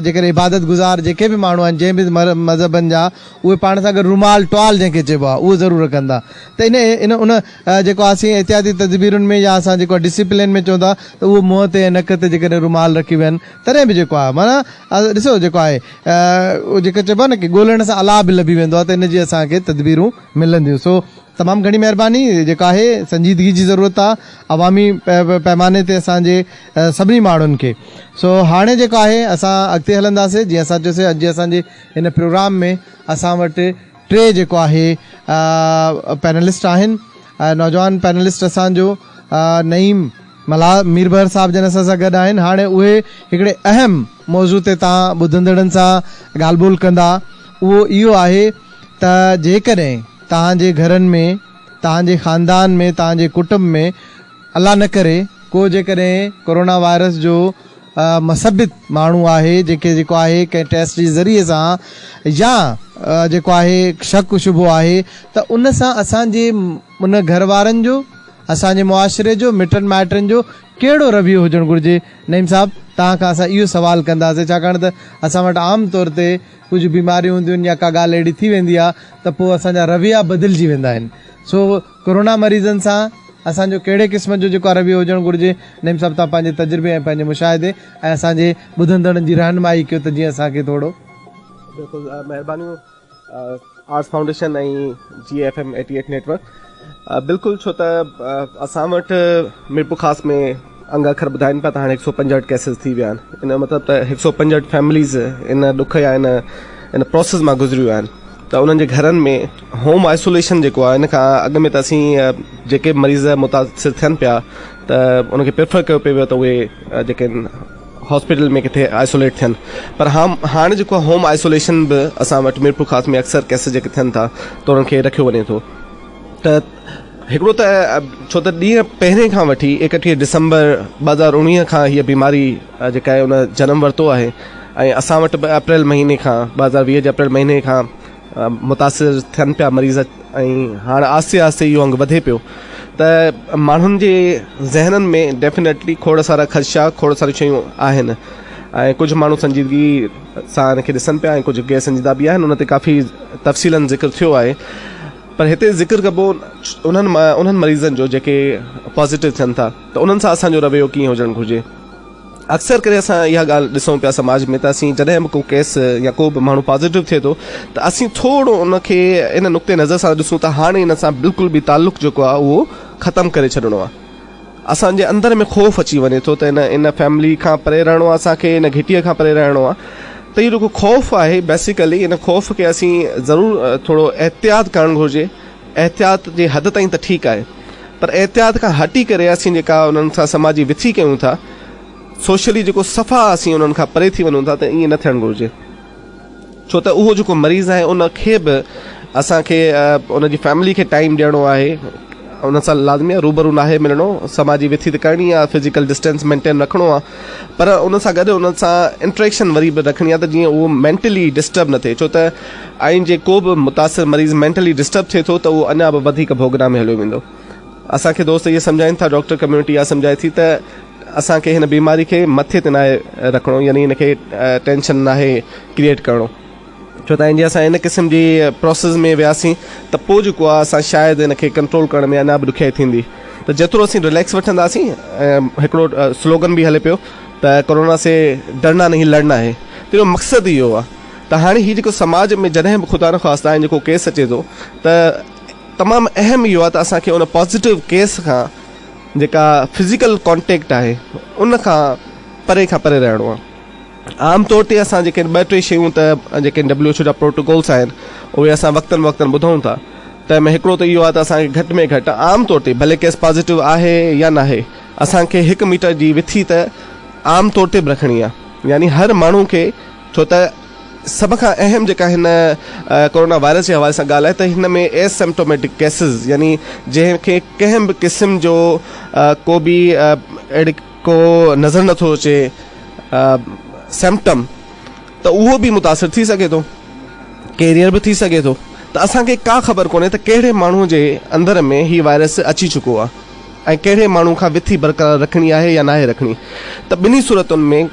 जेकॾहिं इबादत गुज़ार जेके बि माण्हू आहिनि जंहिं बि मज़हबनि जा, उहे पाण सां गॾु रुमाल टुवाल जंहिंखे चइबो आहे उहो ज़रूरु रखंदा। त इन उन जेको असीं एहतियाती तदबीरुनि में या असां जेको डिसिप्लिन में चवंदा त उहो मुंहं ते ऐं नक ते जेकॾहिं रुमाल रखी वियनि तॾहिं बि जेको आहे माना ॾिसो जेको आहे जेको चइबो आहे न की ॻोल्हण सां अलाह बि लभी वेंदो आहे, त इन जी असांखे तदबीरूं मिलंदियूं। सो तमामु घणी महिरबानी, जेका आहे संजीदगी जी ज़रूरत आहे अवामी पैमाने ते असांजे सभिनी माण्हुनि खे। सो हाणे जेको आहे असां अॻिते हलंदासीं। जीअं असां चयोसीं अॼु असांजे हिन प्रोग्राम में असां वटि टे जेको आहे पैनलिस्ट आहिनि। नौजवान पैनलिस्ट असांजो नईम मीरबर साहब जन असां सां गॾु आहिनि। हाणे उहे हिकिड़े अहम मौज़ू ते तव्हां ॿुधंदड़नि सां ॻाल्हि ॿोल कंदा, उहो इहो आहे त जेकॾहिं तव्हांजे घरनि में, तव्हांजे ख़ानदान में, तव्हांजे कुटुंब में अलाह न करे को जेकॾहिं कोरोना वायरस जो मसबित माण्हू आहे जेको आहे कंहिं टेस्ट जे ज़रिए सां या जेको आहे शक शुबो आहे त उन सां असांजे उन घर वारनि जो, असांजे मुआशिरे जो, मिटनि माइटनि जो कहिड़ो रवैयो हुजणु घुरिजे। नईम साहब तव्हां खां असां इहो सवाल कंदासीं, छाकाणि त असां वटि आम तौर ते कुझु बीमारियूं हूंदियूं आहिनि या का ॻाल्हि अहिड़ी थी वेंदी आहे त पोइ असांजा रवैया बदिलजी वेंदा आहिनि। सो कोरोना मरीज़नि सां असांजो कहिड़े क़िस्म जो जेको रवैयो हुजणु घुरिजे, नईम साहिबु तव्हां पंहिंजे तजुर्बे ऐं पंहिंजे मुशाहिदे ऐं असांजे ॿुधंदड़नि जी रहनुमाई कयो त जीअं असांखे थोरो।
बिल्कुलु, महिरबानियूं आर्ट्स फाउंडेशन ऐं GFM 88 नेटवर्क। बिल्कुलु, छो त असां वटि मीरपुर ख़ासि में अंग अखर ॿुधाइनि पिया त हाणे 165 केसिस थी विया आहिनि। इन जो मतिलबु त 165 फैमिलीज़ इन ॾुख या इन प्रोसेस मां गुज़रियूं आहिनि। त उन्हनि जे घरनि में होम आइसोलेशन जेको आहे, इन खां अॻु में त असीं जेके मरीज़ मुतासिर थियनि पिया त उनखे प्रेफर कयो पियो त उहे जेके हॉस्पिटल में किथे आइसोलेट थियनि, पर हाणे जेको आहे होम आइसोलेशन बि असां वटि मीरपुर ख़ासि में अक्सर केस जेके थियनि था त उन्हनि खे रखियो वञे थो। त हिकिड़ो त छो त ॾींहं पहिरें खां वठी 31 दिसंबर 2019 खां हीअ बीमारी जेका आहे उन जनम वरितो आहे ऐं असां वटि अप्रैल महीने खां 2020 जे अप्रैल महीने खां मुतासिर थियनि पिया मरीज़ ऐं हाणे आहिस्ते आहिस्ते इहो अंग वधे पियो त माण्हुनि जे ज़हननि में डेफिनेटली खोड़ सारा ख़दशा, खोड़ सारियूं शयूं आहिनि ऐं कुझु माण्हू संजीदगी सां हिनखे ॾिसनि पिया ऐं कुझु गैर संजीदा बि आहिनि। उन ते काफ़ी तफ़सीलन ज़िक्र थियो आहे, पर हिते ज़िक्र कबो उन्हनि मरीज़नि जो जेके पॉज़िटिव थियनि था त उन्हनि सां असांजो रवैयो कीअं हुजणु घुरिजे। अक्सर करे असां इहा ॻाल्हि ॾिसूं पिया समाज में त असीं जॾहिं बि को केस या को बि माण्हू पॉज़िटिव थिए थो त असीं थोरो उनखे इन नुक़्ते नज़र सां ॾिसूं त हाणे इन सां बिल्कुलु बि ताल्लुक़ु जेको आहे उहो ख़तमु करे छॾिणो आहे। असांजे अंदर में ख़ौफ़ अची वञे थो त इन फैमिली खां परे रहणो आहे, असांखे इन घिटीअ खां परे रहणो आहे। त इहो जेको ख़ौफ़ आहे बेसिकली इन ख़ौफ़ खे असीं ज़रूरु थोरो एहतियात करणु घुरिजे। एहतियात जे हद ताईं त ठीकु आहे, पर एहतियात खां हटी करे असीं जेका उन्हनि सां समाजी विथी कयूं था, सोशली जेको सफ़ा असीं उन्हनि खां परे थी वञूं था, त ईअं न थियणु घुरिजे। छो त उहो जेको मरीज़ आहे उनखे बि असांखे उनजी फैमिली खे टाइम ॾियणो आहे, उन सां लाज़मी आहे रूबरू नाहे मिलणो, समाजी विथी त करणी आहे, फिज़िकल डिस्टेंस मेंटेन रखिणो आहे, पर उन सां गॾु उन सां इंट्रैक्शन वरी बि रखणी आहे त जीअं उहो मेंटली डिस्टर्ब न थिए। छो त ऐं जे को बि मुतासिर मरीज़ मेंटली डिस्टर्ब थिए थो त उहो अञा बि वधीक भोगड़ा में हलियो वेंदो। असांखे दोस्त इहे सम्झाइनि था, डॉक्टर कम्यूनिटी इहा सम्झाए थी त असांखे हिन बीमारी खे मथे ते नाहे रखिणो, यानी हिनखे टेंशन नाहे क्रिएट करिणो। छो त जे असां इन क़िस्म जी प्रोसेस में वियासीं त पोइ जेको आहे असां शायदि हिनखे कंट्रोल करण में अञा बि ॾुखियाई थींदी। त जेतिरो असीं रिलैक्स वठंदासीं, हिकिड़ो स्लोगन बि हले पियो त कोरोना से डरना नहीं लड़ना है, त इहो मक़सदु इहो आहे। त हाणे हीउ जेको समाज में जॾहिं बि ख़ुदा न ख़्वास्ता आहे जेको केस अचे थो त तमामु अहम इहो आहे त असांखे उन पॉज़िटिव केस खां जेका फिज़िकल कॉन्टेक्ट आहे उन खां परे रहणो आहे। आम तौर ते असां जेके 2-3 शयूं त जेके WHO जा प्रोटोकॉल्स आहिनि उहे असां वक़्तनि ॿुधूं था। त में हिकिड़ो त इहो आहे त असांखे घटि में घटि आम तौर ते भले केस पॉज़िटिव आहे या न आहे, असांखे 1 मीटर जी विथी त आम तौर ते बि रखणी आहे। यानी हर माण्हू खे, छो त सभ खां अहम जेका हिन कोरोना वायरस जे हवाले सां ॻाल्हि आहे त हिन में एसिम्प्टोमेटिक केसिस, यानी जंहिंखे कंहिं बि क़िस्म जो को बि अहिड़ी को नज़र नथो अचे सिम्पटम, त उहो बि मुतासिर थी सघे थो, कैरियर बि थी सघे थो। त असांखे का ख़बर कोन्हे त कहिड़े माण्हू जे अंदर में हीउ वायरस अची चुको आहे ऐं कहिड़े माण्हू खां विथी बरक़रार रखणी आहे या नाहे रखणी। त ॿिन्ही सूरतुनि में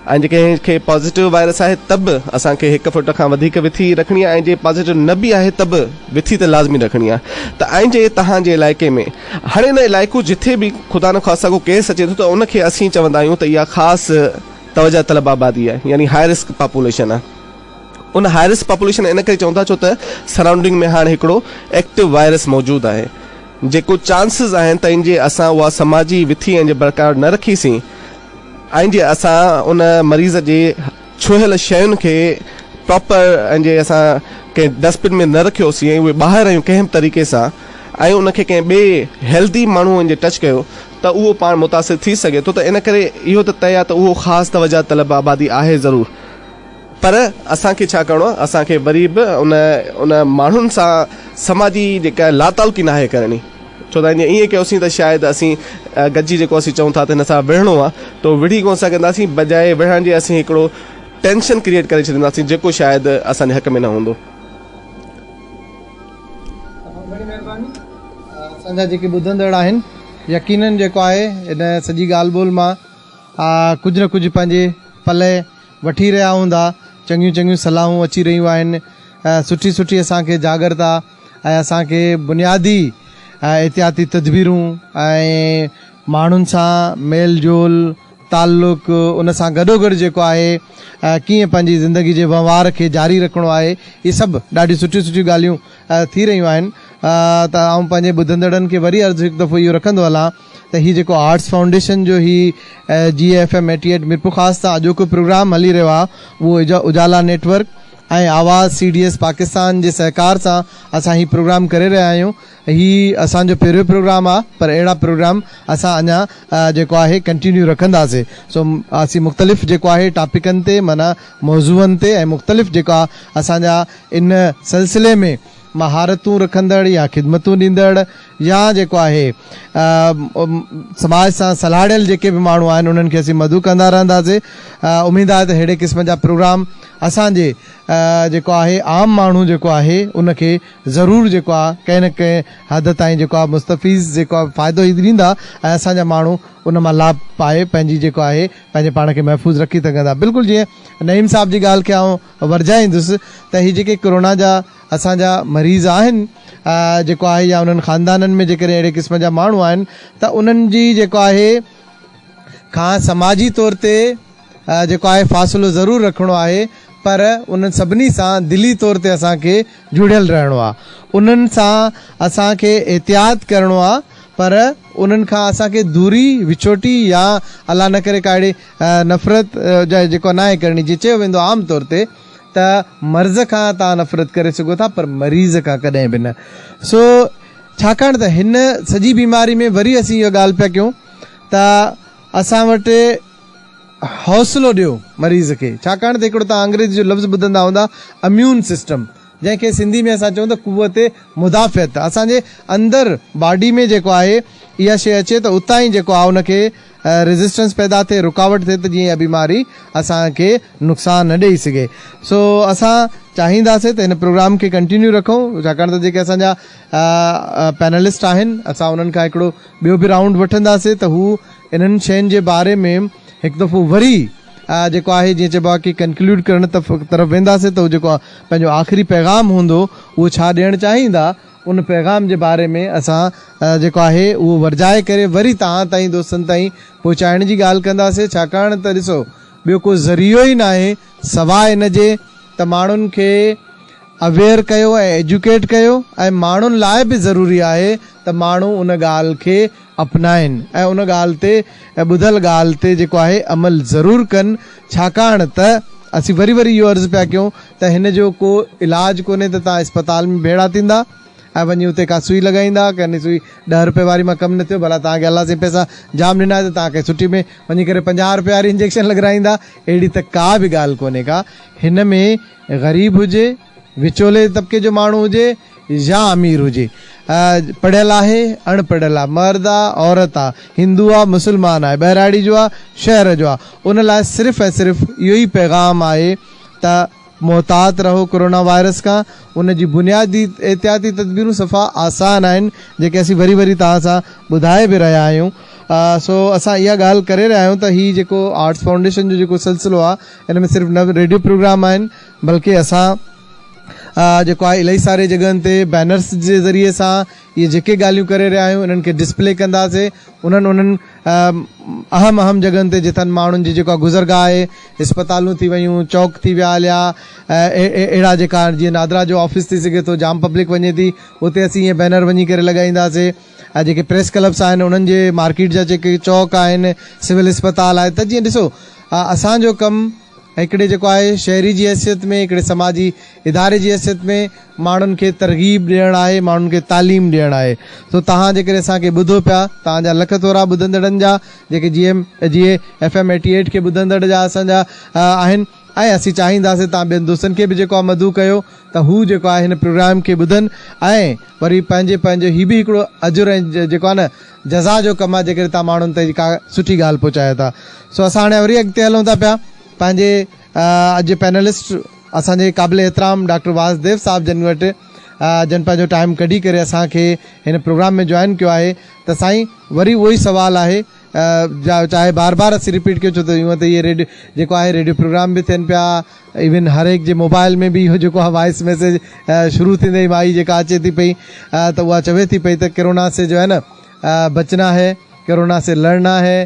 ऐं जेके पॉज़िटिव वायरस आहे त बि असांखे 1 फुट खां वधीक विथी रखणी आहे, ऐं जे पॉज़िटिव न बि आहे त बि विथी त लाज़मी रखणी आहे। त ऐं जे तव्हांजे इलाइक़े में हाणे इन इलाइक़ो जिथे बि ख़ुदा न ख़्वास्ता को केस अचे थो त उनखे असीं चवंदा आहियूं त इहा ख़ासि तवजा तलब आबादी आहे, यानी हाई रिस्क पॉपुलेशन आहे। उन हाई रिस्क पॉपुलेशन इन करे चवंदा छो त सराउंडिंग में हाणे हिकिड़ो एक्टिव वायरस मौजूदु आहे, जेको चांसिस आहिनि त इन जे असां उहा समाजी विथी ऐं जे बरक़रार न रखीसीं ऐं जे असां उन मरीज़ जे छुहियल शयुनि खे प्रॉपर ऐं जे असां कंहिं डस्टबिन में न रखियोसीं ऐं उहे ॿाहिरि आहियूं कंहिं तरीक़े सां ऐं उनखे कंहिं ॿिए हेल्दी माण्हूअ जे टच कयो त उहो पाण मुतासिर थी सघे थो। त इन करे इहो त तय आहे त उहो ख़ासि तवजा तलब आबादी आहे ज़रूरु, पर असांखे छा करिणो आहे, असांखे वरी बि उन माण्हुनि सां समाजी जेका लातालुकी नाहे करणी। छो त ईअं कयोसीं त शायदि असीं गॾिजी जेको असीं चऊं था त हिन सां विढ़णो आहे त विढ़ी कोन सघंदासीं, बजाए विढ़ण जे असीं हिकिड़ो टेंशन क्रिएट करे छॾींदासीं जेको शायदि असांजे हक़ में न हूंदो।
असांजा जेके ॿुधंदड़ आहिनि यकीनन जेको आहे इन सॼी ॻाल्हि ॿोल मां कुझु न कुझु पंहिंजे पले वठी रहिया हूंदा। चङियूं चङियूं सलाहूं अची रहियूं आहिनि, सुठी सुठी असांखे जागरता ऐं असांखे बुनियादी एहतियाती तदबीरूं ऐं माण्हुनि सां मेल जोल ताल्लुक उन सां गॾोगॾु जेको आहे कीअं पंहिंजी ज़िंदगी जे वहिंवार खे जारी रखिणो आहे, इहे सभु ॾाढियूं सुठियूं सुठियूं ॻाल्हियूं थी रहियूं आहिनि। त आउं पंहिंजे ॿुधंदड़नि खे वरी अर्ज़ु हिकु दफ़ो इहो रखंदो हलां त हीउ जेको आर्ट्स फाउंडेशन जो GFM 88 मिरपुर ख़ासि सां अॼोको प्रोग्राम हली रहियो आहे, उहो उजाला नेटवर्क ऐं आवाज़ CDS पाकिस्तान जे सहकार सां असां हीउ प्रोग्राम करे रहिया आहियूं। हीउ असांजो पहिरियों प्रोग्राम आहे, पर अहिड़ा प्रोग्राम असां अञा जेको आहे कंटिन्यू रखंदासीं। सो असीं मुख़्तलिफ़ जेको आहे टॉपिकनि ते माना मौज़ूअनि ते ऐं मुख़्तलिफ़ जेको आहे असांजा इन सिलसिले में महारतूं रखंदड़ या ख़िदमतूं ॾींदड़ या जेको आहे समाज सां सलाहियल जेके बि माण्हू आहिनि उन्हनि खे असीं मदू कंदा रहंदासीं। उमेद आहे त अहिड़े क़िस्म जा प्रोग्राम असांजे जेको आहे आम माण्हू जेको आहे उनखे ज़रूरु जेको आहे कंहिं न कंहिं हद ताईं जेको आहे मुस्तफ़ीज़ जेको आहे फ़ाइदो ई ॾींदा ऐं असांजा माण्हू उन मां लाभ पाए पंहिंजी जेको आहे पंहिंजे पाण खे महफ़ूज़ रखी सघंदा। बिल्कुलु जीअं नईम साहब जी ॻाल्हि खे आउं वरजाईंदुसि त हीअ जेके कोरोना जा असांजा मरीज़ आहिनि जेको आहे या उन्हनि ख़ानदाननि में जेकॾहिं अहिड़े क़िस्म जा माण्हू आहिनि त उन्हनि जी जेको आहे खां समाजी तौर ते जेको आहे फ़ासिलो ज़रूरु रखिणो आहे, पर उन्हनि सभिनी सां दिली तौर ते असांखे जुड़ियल रहणो आहे। उन्हनि सां असांखे एहतियात करिणो आहे, पर उन्हनि खां असांखे दूरी विछोटी या अलाह न करे का अहिड़ी नफ़रत जेको न आहे करणी। जीअं चयो वेंदो आम तौर ते त मर्ज़ खां तव्हां नफ़रत करे सघो था, पर मरीज़ खां कॾहिं बि न। सो छाकाणि त हिन सॼी बीमारी में वरी असीं इहो ॻाल्हि पिया कयूं त असां वटि हौसलो ॾियो मरीज़ खे, छाकाणि त हिकिड़ो तव्हां अंग्रेज़ी जो लफ़्ज़ ॿुधंदा हूंदा इम्यून सिस्टम, जंहिंखे सिंधी में असां चऊं त कुवत मुदाफ़ियत। असांजे अंदरि बॉडी में जेको आहे इहा शइ अचे त उतां ई जेको आहे उनखे रेज़िस्टेंस पैदा थिए, रुकावट थिए त जीअं इहा बीमारी असांखे नुक़सानु न ॾेई सघे। सो असां चाहींदासीं त हिन प्रोग्राम खे कंटिन्यू रखूं, छाकाणि त जेके असांजा पैनलिस्ट आहिनि असां उन्हनि खां हिकिड़ो ॿियो बि राउंड वठंदासीं त हू इन्हनि शयुनि जे बारे में हिकु दफ़ो वरी जेको आहे जीअं चइबो आहे कि कंक्लूड करण तरफ़ वेंदासीं त जेको आहे पंहिंजो आख़िरी पैगाम हूंदो उहो छा ॾियणु चाहींदा, उन पैगाम जे बारे में असां जेको आहे उहो वरजाए करे वरी तव्हां ताईं दोस्तनि ताईं पहुचाइण जी ॻाल्हि कंदासीं। छाकाणि त ॾिसो ॿियो को ज़रियो ई न आहे सवाइ इन जे त माण्हुनि खे अवेयर कयो ऐं एजुकेट कयो, ऐं माण्हुनि लाइ बि ज़रूरी आहे त माण्हू उन ॻाल्हि खे अपनाइनि ऐं उन ॻाल्हि ते ॿुधल ॻाल्हि ते जेको आहे अमल ज़रूरु कनि। छाकाणि त असीं वरी वरी इहो अर्ज़ु पिया कयूं त हिन जो को इलाजु कोन्हे त तव्हां इस्पताल में भेड़ा थींदा ऐं वञी उते का सुई लॻाईंदा, कंहिं सुई 10 रुपए वारी मां कमु न थियो, भला तव्हांखे अलाह से पैसा जाम ॾिना त तव्हांखे सुठी में वञी करे 50 रुपए वारी इंजेक्शन लॻाईंदा, अहिड़ी त का बि ॻाल्हि कोन्हे का। हिन में ग़रीब हुजे, विचोले तबिके जो माण्हू हुजे या अमीर हुजे, पढ़ियल आहे अणपढ़ियल आहे, मर्द आहे औरत आहे, हिंदू आहे मुस्लमान आहे, बहिराड़ी जो आहे शहर जो आहे, उन लाइ सिर्फ़ु ऐं सिर्फ़ु इहो ई पैगाम आहे त मोहतात रहो कोरोना वायरस खां। उन जी बुनियादी एहतियाती तदबीरूं सफ़ा आसान आहिनि जेके असीं वरी वरी तव्हां सां ॿुधाए बि रहिया आहियूं। सो असां इहा ॻाल्हि करे रहिया आहियूं त हीउ जेको आर्ट्स फाउंडेशन जो जेको सिलसिलो आहे हिन में सिर्फ़ु न रेडियो प्रोग्राम आहिनि, बल्कि असां जेको आहे इलाही सारे जॻहनि ते बैनर्स जे ज़रिए सां इहे जेके ॻाल्हियूं करे रहिया आहियूं इन्हनि खे डिस्प्ले कंदासीं। उन्हनि अहम जॻहनि ते जिथनि माण्हुनि जी जेको आहे गुज़रगाह आहे, इस्पतालूं थी वियूं, चौक थी विया हलिया, अहिड़ा जेका जीअं नादरा जो ऑफिस थी सघे थो, जाम पब्लिक वञे थी, उते असीं ईअं बैनर वञी करे लॻाईंदासीं। जेके प्रेस क्लब्स आहिनि उन्हनि जे मार्केट जा जेके चौक आहिनि, सिविल इस्पताल आहे, त जीअं ॾिसो असांजो कमु हिकिड़े जेको आहे शहरी जी हैसियत में, हिकिड़े समाजी इदारे जी हैसियत में माण्हुनि खे तरग़ीब ॾियणु आहे, माण्हुनि खे तालीम ॾियणु आहे। सो तव्हां जेकॾहिं असांखे ॿुधो पिया, तव्हांजा लख थोरा ॿुधंदड़नि जा जेके GFM 88 खे ॿुधंदड़ जा असांजा आहिनि, ऐं असीं चाहींदासीं तव्हां ॿियनि दोस्तनि खे बि जेको आहे मदू कयो त हू जेको आहे हिन प्रोग्राम खे ॿुधनि ऐं वरी पंहिंजो हीउ बि हिकिड़ो अजुर ऐं जेको आहे न जज़ा जो कमु आहे जेकॾहिं तव्हां माण्हुनि ताईं का सुठी ॻाल्हि पहुचायो था। सो असां हाणे वरी अॻिते हलूं था पिया। पंहिंजे अॼु पैनलिस्ट असांजे क़ाबिल एतिराम डॉक्टर वासुदेव साहब जन वटि जन पंहिंजो टाइम कढी करे असांखे हिन प्रोग्राम में जॉइन कयो आहे। त साईं वरी उहो ई सुवालु आहे चाहे बार बार असीं रिपीट कयो छो त यूअं त इहे रेडियो जेको आहे रेडियो प्रोग्राम बि थियनि पिया, इवन हर एक जे मोबाइल में बि इहो जेको आहे वॉइस मैसेज शुरू थींदे ई माई जेका अचे थी पई त उहा चवे थी पई त कोरोना से जो है न बचना है, कोरोना से लड़ना है,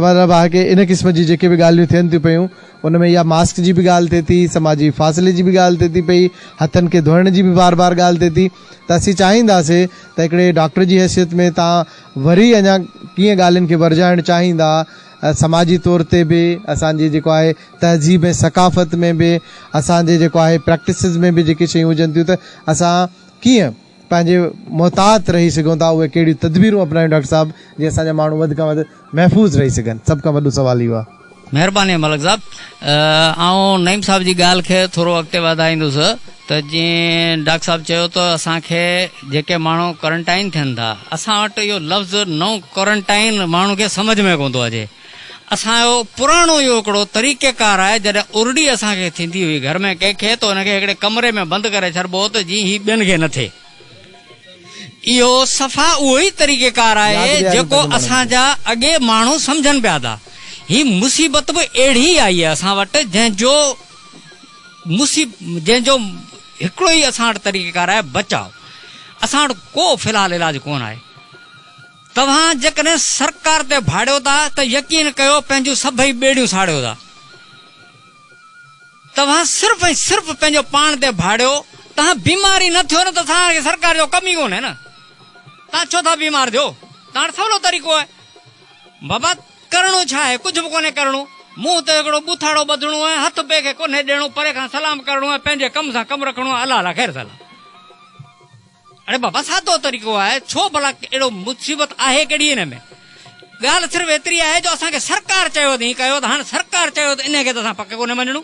मतिलबु आहे कि इन क़िस्म जी जेके बि ॻाल्हियूं थियनि थियूं पियूं उन में इहा मास्क जी बि ॻाल्हि थिए थी, समाजी फ़ासिले जी बि ॻाल्हि थिए थी पई, हथनि खे धोइण जी बि बार बार ॻाल्हि थिए थी। त असीं चाहींदासीं त हिकिड़े डॉक्टर जी हैसियत में तव्हां वरी अञा कीअं ॻाल्हियुनि खे वरजाइणु चाहींदा, समाजी तौर ते बि, असांजी जेको आहे तहज़ीब ऐं सकाफ़त में बि, असांजे जेको आहे प्रैक्टिसिस में बि जेके शयूं हुजनि थियूं त असां कीअं पंहिंजे मुहतात रही सघूं था, उहे कहिड़ियूं तदबीरूं अपनायूं डॉक्टर साहब जीअं असांजा माण्हू वधि खां वधि महफ़ूज़ रही सघनि। सभ खां वॾो सवाल इहो आहे।
महिरबानी मलिक साहब। ऐं नईम साहब जी ॻाल्हि खे थोरो अॻिते वधाईंदुसि त जीअं डॉक्टर साहब चयो त असांखे जेके माण्हू क्वारंटाइन थियनि था, असां वटि इहो लफ़्ज़ नओं क्वारंटाइन माण्हू खे सम्झ में कोन थो अचे। असांजो पुराणो इहो हिकिड़ो तरीक़ेकार आहे, जॾहिं उरड़ी असांखे थींदी हुई घर में कंहिंखे त हुनखे हिकिड़े कमरे में बंदि करे छॾिबो त जीअं ही ॿियनि खे न थिए। इहो सफ़ा उहो ई तरीक़ेकार आहे जेको असांजा अॻे माण्हू सम्झनि पिया था। ही मुसीबत बि अहिड़ी आई आहे असां वटि जंहिंजो हिकिड़ो ई असां वटि तरीक़ेकार आहे बचाव। असां वटि को फ़िलहाल इलाज कोन आहे। तव्हां जेकॾहिं सरकार ते भाड़ियो था त यकीन कयो पंहिंजूं सभई ॿेड़ियूं साड़ियो था। तव्हां सिर्फ़ ऐं सिर्फ़ पंहिंजो पाण ते भाड़ियो, तव्हां बीमारी न थियो न त तव्हांखे सरकार जो कम ई कोन्हे न। तव्हां छो था बीमार थियो? तव्हां वटि सवलो तरीक़ो आहे बाबा। करणो छा आहे? कुझु बि कोन्हे करणो। मुंहुं ते हिकिड़ो बुथाड़ो ॿधणो आहे, हथ ॿिए खे कोन्हे ॾियणो, परे खां सलाम करणो आहे, पंहिंजे कम सां कमु रखणो आहे, अला अला ख़ैर सलाह। अरे बाबा सादो तरीक़ो आहे। छो भला अहिड़ो मुसीबत आहे कहिड़ी हिन में? ॻाल्हि सिर्फ़ु एतिरी आहे जो असांखे सरकार चयो अथई कयो, त हाणे सरकार चयो त इनखे त असां पक कोन्हे मञणो।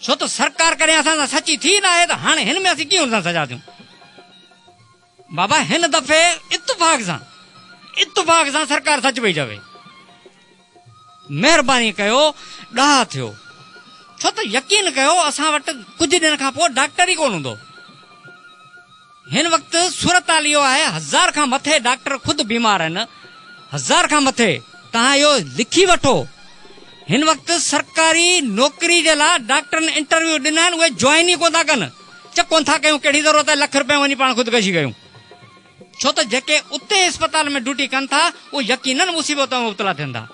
छो त सरकार कॾहिं असां सां सची थी न आहे, त हाणे हिन में असीं कीअं हुन सां सजा थियूं? बाबा हिन दफ़े इत्तफ़ाक़ सां सरकार सच पई चवे। महिरबानी कयो, ॾाह थियो। छो त यकीन कयो असां वटि कुझु ॾींहनि खां पोइ डॉक्टर ई कोन हूंदो। हिन वक़्तु सूरत हाल इहो आहे, 1000 खां मथे डॉक्टर ख़ुदि बीमार आहिनि। 1000 खां मथे तव्हां इहो लिखी वठो। हिन वक़्तु सरकारी नौकरी जे लाइ डॉक्टरनि इंटरव्यू ॾिना आहिनि, उहे जॉइन ई कोन था कनि। कोन था कयूं, कहिड़ी ज़रूरत आहे लख रुपया वञी पाण ख़ुदकशी कयूं? छो त जेके उते अस्पताल में ड्यूटी कनि था उहे यकीननि मुसीबत में मुब्तला थियनि था।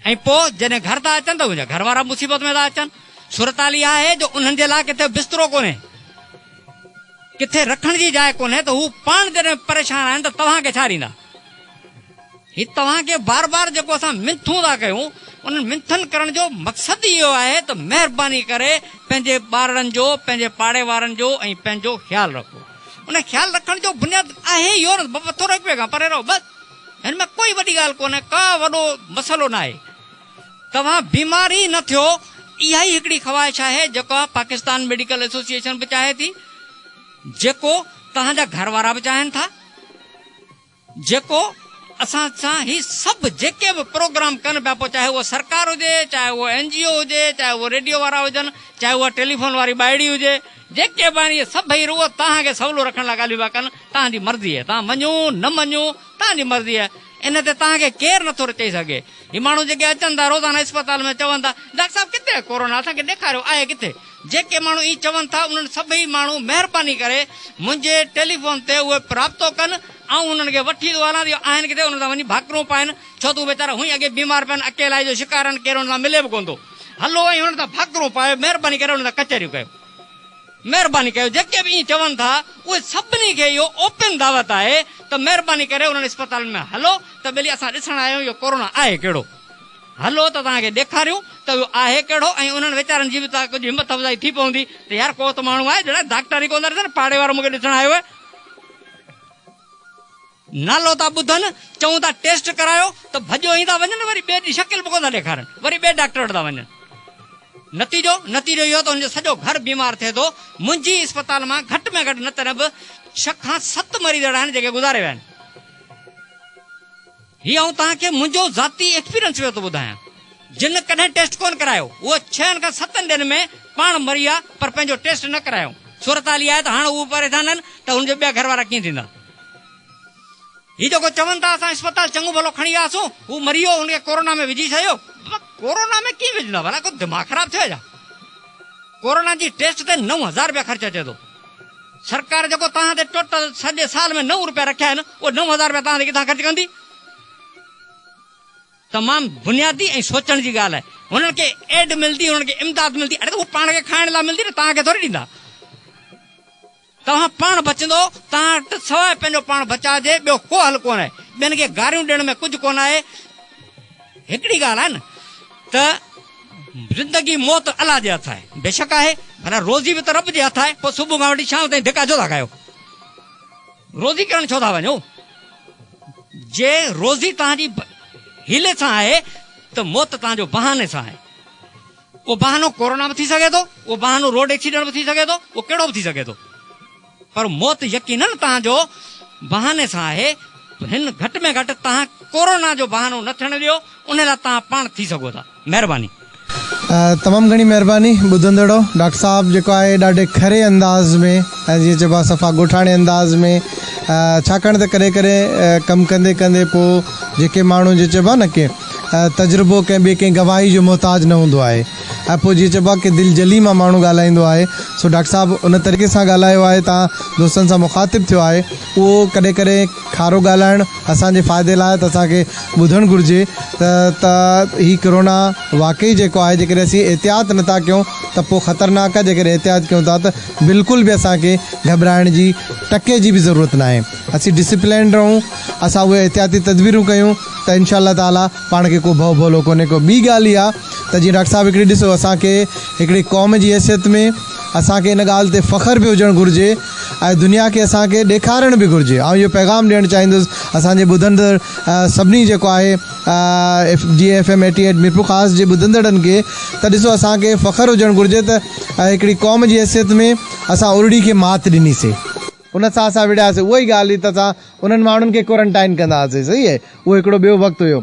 ऐं पोइ जॾहिं घर था अचनि त मुंहिंजा घर वारा मुसीबत में था अचनि। सूरत हाल इहा आहे जो उन्हनि जे लाइ किथे बिस्तरो कोन्हे, किथे रखण जी जाइ कोन्हे, त हू पाण जॾहिं परेशान आहिनि त तव्हांखे छा ॾींदा? ही तव्हांखे बार बार जेको असां मिंथूं था कयूं, उन्हनि मिंथन करण जो मक़सदु इहो आहे त महिरबानी करे पंहिंजे ॿारनि जो, पंहिंजे पाड़े वारनि जो ऐं पंहिंजो ख़्यालु रखो। उन ख़्यालु रखण जो बुनियादु आहे इहो न, थोरो हिकु ॿिए खां परे रहो बसि। हिन में कोई वॾी ॻाल्हि कोन्हे, का वॾो मसइलो न आहे। तव्हां बीमारी न थियो, इहा ई हिकिड़ी ख़्वाहिश आहे जेका पाकिस्तान मेडिकल एसोसिएशन बि चाहे थी, जेको तव्हांजा घर वारा बि चाहिनि था, जेको असां सां ही सभु जेके बि प्रोग्राम कनि पिया पोइ, चाहे उहा सरकार हुजे, चाहे उहो NGO हुजे, चाहे उहो रेडियो वारा हुजनि, चाहे उहा टेलीफोन वारी बाइड़ी हुजे, जेके बि आहिनि इहे सभई रुॻो तव्हांखे सवलो रखण लाइ ॻाल्हियूं पिया कनि। तव्हांजी मर्ज़ी आहे, तव्हां मञो न मञो तव्हांजी मर्ज़ी आहे। इन ते तव्हांखे केरु नथो चई सघे। ही माण्हू जेके अचनि था रोज़ाना अस्पताल में चवनि था डॉक्टर साहब किथे आहे कोरोना, असांखे ॾेखारियो आहे किथे। जेके माण्हू ई चवनि था उन्हनि सभई माण्हू महिरबानी करे मुंहिंजे टेलीफोन ते उहे राब्तो कनि, ऐं उन्हनि खे वठी थो हलां आहिनि किथे, उन्हनि सां वञी भाकरूं पाइनि। छो त उहे वीचारा हुई अॻे बीमार पिया आहिनि, अकेलाई जो शिकार आहिनि, केरु हुन सां मिले बि कोन थो। हलो ऐं हुननि सां भाकरूं पाए, महिरबानी करे हुन सां कचहरियूं कयो। महिरबानी कयो, जेके बि ईअं चवनि था उहे सभिनी खे इहो ओपन दावत आहे त महिरबानी करे उन्हनि अस्पताल में हलो त भली असां ॾिसण आहियूं इहो कोरोना आहे कहिड़ो। हलो त तव्हांखे ॾेखारियूं त इहो आहे कहिड़ो, ऐं उन्हनि वीचारनि जी बि तव्हां कुझु हिमत अफ़ज़ाई थी पवंदी त यार को त माण्हू आहे जॾहिं डॉक्टर ई कोन था ॾिसनि, पाड़े वारो मूंखे ॾिसण आयो आहे। नालो था ॿुधनि, चऊं था टेस्ट करायो त भॼो ई था वञनि, वरी ॿिए ॾींहुं शकिल बि कोन था ॾेखारनि, वरी ॿिए डॉक्टर वटि था वञनि। नतीजो इहो त हुनजो सॼो घर बीमार थिए थो। मुंहिंजी अस्पताल मां घटि में घटि न त बि 6 खां 7 मरीज़ अहिड़ा आहिनि जेके गुज़ारे विया आहिनि। हीअ आउं तव्हांखे मुंहिंजो ज़ाती एक्सपीरियंस पियो थो ॿुधायां। जिन कॾहिं टेस्ट कोन करायो उहो 6 खां 7 ॾींहंनि में पाण मरी आहे, पर पंहिंजो टेस्ट न करायो। सूरत हाल आहे त हाणे उहे परेशान आहिनि त हुनजा ॿिया घर वारा कीअं थींदा? ही जेको चवनि था असां अस्पताल चङो भलो खणी वियासीं, हू मरी वियो, हुनखे कोरोना में विझी छॾियो। कोरोना में कीअं विझंदा भला, को दिमाग़ ख़राब थियो छा? कोरोना जी टेस्ट ते 9,000 रुपया ख़र्च अचे थो। सरकार जेको तव्हां ते टोटल सॼे साल में 9 रुपया रखिया आहिनि, उहे 9,000 रुपया तव्हां ते किथां ख़र्च कंदी? तमामु बुनियादी ऐं सोचण जी ॻाल्हि आहे। हुननि खे एड मिलंदी, हुननि खे इमदाद मिलंदी, अरे हू पाण खे खाइण लाइ मिलंदी न, तव्हांखे थोरी ॾींदा। तव्हां पाण बचंदो, तव्हां वटि सवाइ पंहिंजो पाण बचाइजे ॿियो को हल कोन आहे। ॿियनि खे गारियूं ॾियण में कुझु कोन आहे। हिकिड़ी ॻाल्हि आहे न त ज़िंदगी मौत अलाह जे हथ आहे, बेशक आहे, भला रोज़ी बि त रब जे हथ आहे। पोइ सुबुह खां वठी शाम ताईं धिका छो था खायो? रोज़ी करण छो था वञो? जे रोज़ी तव्हांजी हीले सां आहे त मौत तव्हांजो बहाने सां आहे। उहो बहानो कोरोना में थी सघे थो, उहो बहानो रोड एक्सीडेंट में थी सघे थो, उहो कहिड़ो बि थी सघे थो, पर मौत यकीनन तव्हांजो बहाने सां आहे। हिन घटि में घटि तव्हां कोरोना जो बहानो न थियण ॾियो, उन लाइ तव्हां पाण थी सघो था। महिरबानी।
तमामु घणी महिरबानी ॿुधंदड़ो। डॉक्टर साहब जेको आहे ॾाढे खरे अंदाज़ में ऐं जीअं चइबो आहे सफ़ा ॻोठाणे अंदाज़ में, छाकाणि त करे करे कमु कंदे कंदे पोइ जेके माण्हू जीअं चइबो आहे न की तजुर्बो कंहिं ॿिए कंहिं गवाही जो मुहताज न हूंदो आहे, ऐं पोइ जीअं चइबो आहे की दिलि जली मां माण्हू ॻाल्हाईंदो आहे। सो डॉक्टर साहब उन तरीक़े सां ॻाल्हायो आहे, तव्हां दोस्तनि सां मुखातिबु थियो आहे। उहो कॾहिं कॾहिं खारो ॻाल्हाइणु असांजे फ़ाइदे लाइ त असांखे ॿुधणु घुरिजे त हीउ कोरोना वाक़ई जेको आहे जेकॾहिं असीं एहतियात नथा कयूं त पोइ ख़तरनाक आहे। जेकॾहिं एहतियात कयूं था त बिल्कुलु बि असांखे घबराइण जी टके जी बि ज़रूरत न आहे। असीं डिसिप्लिन रहूं, असां उहे एहतियाती तदबीरूं कयूं त इनशा अल्लाह ताला पाण खे को भउ भोलो कोन्हे को। ॿी ॻाल्हि इहा त जीअं डॉक्टर साहब हिकिड़ी ॾिसो, असांखे हिकिड़ी क़ौम जी हैसियत में असांखे इन ॻाल्हि ते फ़ख़्रु बि हुजणु घुरिजे ऐं दुनिया खे असांखे ॾेखारणु बि घुरिजे। ऐं इहो पैगाम ॾियणु चाहींदुसि असांजे ॿुधंदड़ सभिनी जेको आहे GFM 88 मीरपुर ख़ासि जे ॿुधंदड़नि खे त ॾिसो, असांखे फ़ख़्रु हुजणु घुरिजे त हिकिड़ी क़ौम जी हैसियत में असां उरड़ी खे मात ॾिनीसीं, उन सां असां विड़ियासीं। उहा ई ॻाल्हि हुई त असां उन्हनि माण्हुनि खे क्वारंटाइन कंदा हुआसीं, सही आहे, उहो हिकिड़ो ॿियो वक़्तु हुयो।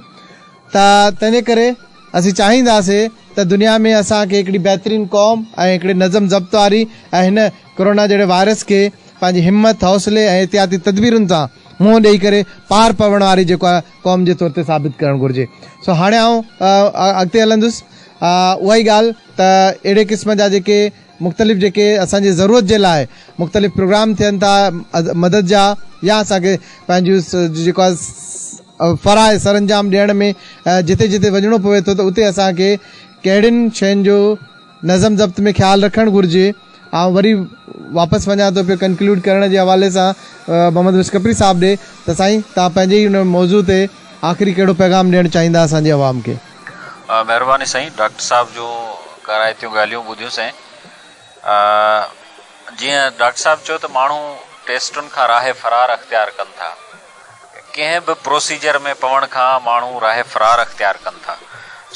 त तंहिंजे करे असीं चाहींदासीं त दुनिया में असांखे हिकिड़ी बहितरीनु क़ौम ऐं हिकिड़ी नज़म ज़ब्त वारी ऐं हिन कोरोना जहिड़े वायरस खे पंहिंजी हिमत हौसले ऐं एहतियाती तदबीरुनि सां मुंहुं ॾेई करे पार पवण वारी जेको आहे क़ौम जे तौर ते साबित करणु घुरिजे। सो हाणे आउं अॻिते हलंदुसि। उहा ई ॻाल्हि त अहिड़े क़िस्म जा जेके मुख़्तलिफ़ जेके असांजी ज़रूरत जे लाइ मुख़्तलिफ़ प्रोग्राम थियनि था मदद जा, या असांखे पंहिंजो जेको आहे फ़राए सरअंजाम ॾियण में जिते जिते वञिणो पवे थो त उते असांखे कहिड़ियुनि शयुनि जो नज़म ज़ब्त में ख़्यालु रखणु घुरिजे। ऐं वरी वापसि वञा थो पियो कंक्लूड करण जे हवाले सां मोहम्मद मुशकपरी साहब ॾे त साईं तव्हां पंहिंजे ई हुन मौज़ू ते आख़िरी कहिड़ो पैगाम ॾियणु चाहींदा असांजे अवाम खे?
महिरबानी साईं, डॉक्टर साहब जो कराइतियूं ॻाल्हियूं ॿुधियूं साईं। जीअं डॉक्टर साहब चयो त माण्हू टेस्टुनि खां राहे फ़रार अख़्तियार कनि था, कंहिं बि प्रोसीजर में पवण खां माण्हू राहे फ़रार अख़्तियार कनि था।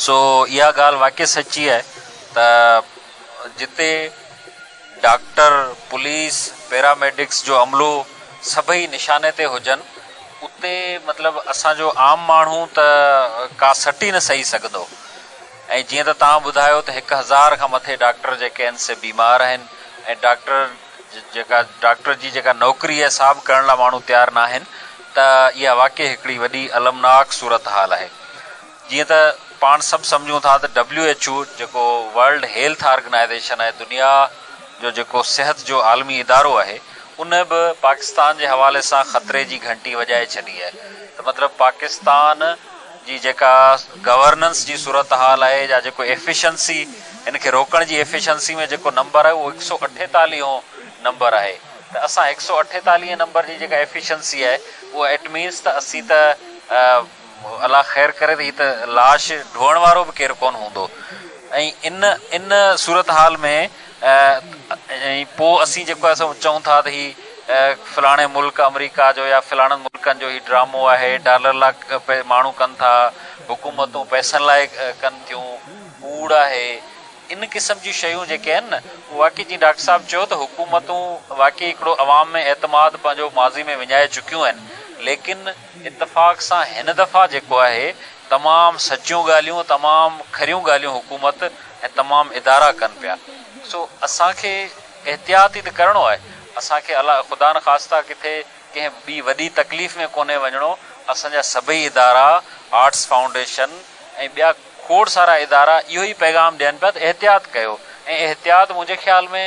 सो इहा ॻाल्हि वाक़ई सची आहे त जिते डॉक्टर, पुलिस, पैरामेडिक्स जो अमलो सभई निशाने ते हुजनि, उते मतिलबु असांजो आम माण्हू त का सटी न सही सघंदो। ऐं जीअं त तव्हां ॿुधायो त 1000 खां मथे डॉक्टर जेके आहिनि से बीमार आहिनि, ऐं डॉक्टर जी जेका नौकरी आहे साहब करण लाइ माण्हू तयारु न आहिनि, त इहा वाक़ई हिकिड़ी वॾी अलमनाक सूरत हाल आहे। जीअं त पाण सभु सम्झूं था त WHO जेको वर्ल्ड हेल्थ ऑर्गेनाइज़ेशन आहे, दुनिया जो जेको सिहत जो आलमी इदारो आहे, उन बि पाकिस्तान जे हवाले सां ख़तरे जी घंटी वॼाए छॾी आहे। त मतिलबु पाकिस्तान जी जेका गवर्नेंस जी सूरत हाल आहे या जेको एफिशिएंसी, इन खे रोकण जी एफिशिएंसी में जेको नंबर आहे उहो 148 नंबर आहे। त असां 148 नंबर जी जेका एफिशिएंसी आहे उहा इट मीन्स त असीं त अलाह ख़ैर करे त हीअ त लाश ढोअण वारो बि केरु कोन हूंदो। ऐं इन सूरत हाल में पोइ असीं जेको असां चऊं था त हीअ फलाणे मुल्क अमेरिका जो या फलाणनि मुल्कनि जो हीउ ड्रामो आहे, डॉलर लाइ माण्हू कनि था, हुकूमतूं पैसनि लाइ कनि थियूं, कूड़ आहे, इन क़िस्म जी शयूं जेके आहिनि न, उहो वाक़ई जीअं डॉक्टर साहब चयो त हुकूमतूं वाक़ई हिकिड़ो अवाम में एतमाद पंहिंजो माज़ी में विञाए चुकियूं आहिनि। लेकिन इतफ़ाक़ सां हिन दफ़ा जेको आहे तमामु सचियूं ॻाल्हियूं, तमामु खरियूं ॻाल्हियूं हुकूमत ऐं तमामु इदारा कनि पिया। सो असांखे एहतियात ई त करिणो आहे। असांखे अलाह ख़ुदा न ख़ास्ता किथे कंहिं ॿी वॾी तकलीफ़ में कोन्हे वञिणो। असांजा सभई इदारा आर्ट्स फाउंडेशन ऐं ॿिया खोड़ सारा इदारा इहो ई पैगाम ॾियनि पिया त एहतियात कयो। ऐं एहतियात मुंहिंजे ख़्याल में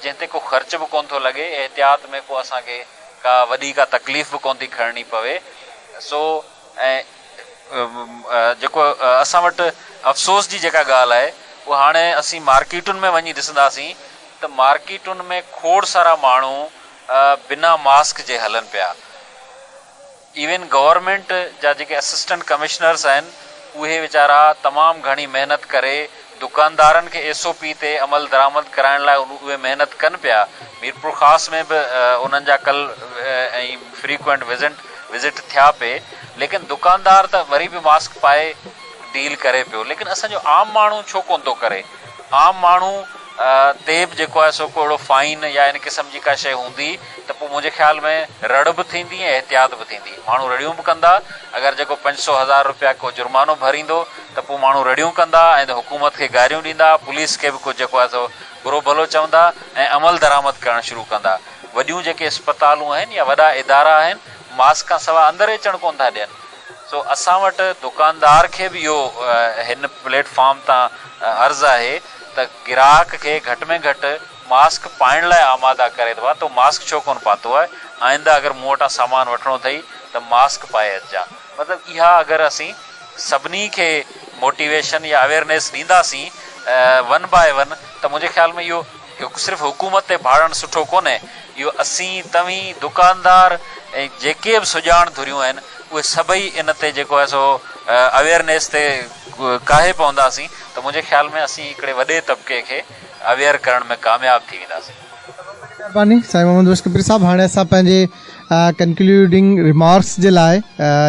जंहिं ते को ख़र्च बि कोन थो लॻे, एहतियात में को असांखे का वॾी का तकलीफ़ बि कोन थी खणणी पवे। सो ऐं जेको असां वटि अफ़सोस जी जेका ॻाल्हि आहे उहा हाणे असीं मार्केटुनि में वञी ॾिसंदासीं त मार्केटुनि में खोड़ सारा माण्हू बिना मास्क जे हलनि पिया। इवन गवर्नमेंट जा जेके असिस्टेंट कमिश्नर्स आहिनि उहे वीचारा तमामु घणी महिनत करे दुकानदारनि खे SOP ते अमल दरामद कराइण लाइ उहे महिनत कनि पिया। मीरपुर ख़ासि में बि उन्हनि जा ऐं फ्रीक्वेंट विज़िट थिया पे, लेकिन दुकानदार त वरी बि मास्क पाए डील करे पियो। लेकिन असांजो आम माण्हू छो कोन थो करे? आम माण्हू ते बि जेको आहे सो को अहिड़ो फाइन या इन क़िस्म जी का शइ हूंदी त पोइ मुंहिंजे ख़्याल में रड़ बि थींदी ऐं एहतियात बि थींदी। माण्हू रड़ियूं बि कंदा। अगरि जेको 500,000 रुपया को जुर्मानो भरींदो त पोइ माण्हू रड़ियूं कंदा ऐं हुकूमत खे गारियूं ॾींदा, पुलिस खे बि कुझु जेको आहे सो बुरो भलो चवंदा ऐं अमल दरामद करणु शुरू कंदा। वॾियूं जेके अस्पतालूं आहिनि या वॾा इदारा आहिनि मास्क खां सवाइ अंदरि अचणु कोन था ॾियनि। सो असां वटि दुकानदार खे बि इहो हिन प्लेटफॉर्म तां अर्ज़ु आहे त गिराक खे घटि में घटि मास्क पाइण लाइ आमादा करे थो त मास्क छो कोन पातो आहे। आइंदा अगरि मूं वटां सामान वठिणो अथई त मास्क पाए अचिजांइ। मतिलबु इहा अगरि असीं सभिनी खे मोटिवेशन या अवेयरनेस ॾींदासीं 1 by 1 त मुंहिंजे ख़्याल में इहो सिर्फ़ु हुकूमत ते भाड़णु सुठो कोन्हे। इहो असीं तव्हीं दुकानदार ऐं जेके बि सुञाण धुरियूं आहिनि उहे सभई इन ते जेको आहे सो अवेयरनेस ते काहे पवंदासीं त मुंहिंजे ख़्याल में असीं हिकिड़े वॾे तबिके खे अवेयर करण में कामयाब थी वेंदासीं।
महिरबानी साईं मोहम्मद वश कबीर साहब। हाणे असां पंहिंजे कंक्लूडिंग रिमार्क्स जे लाइ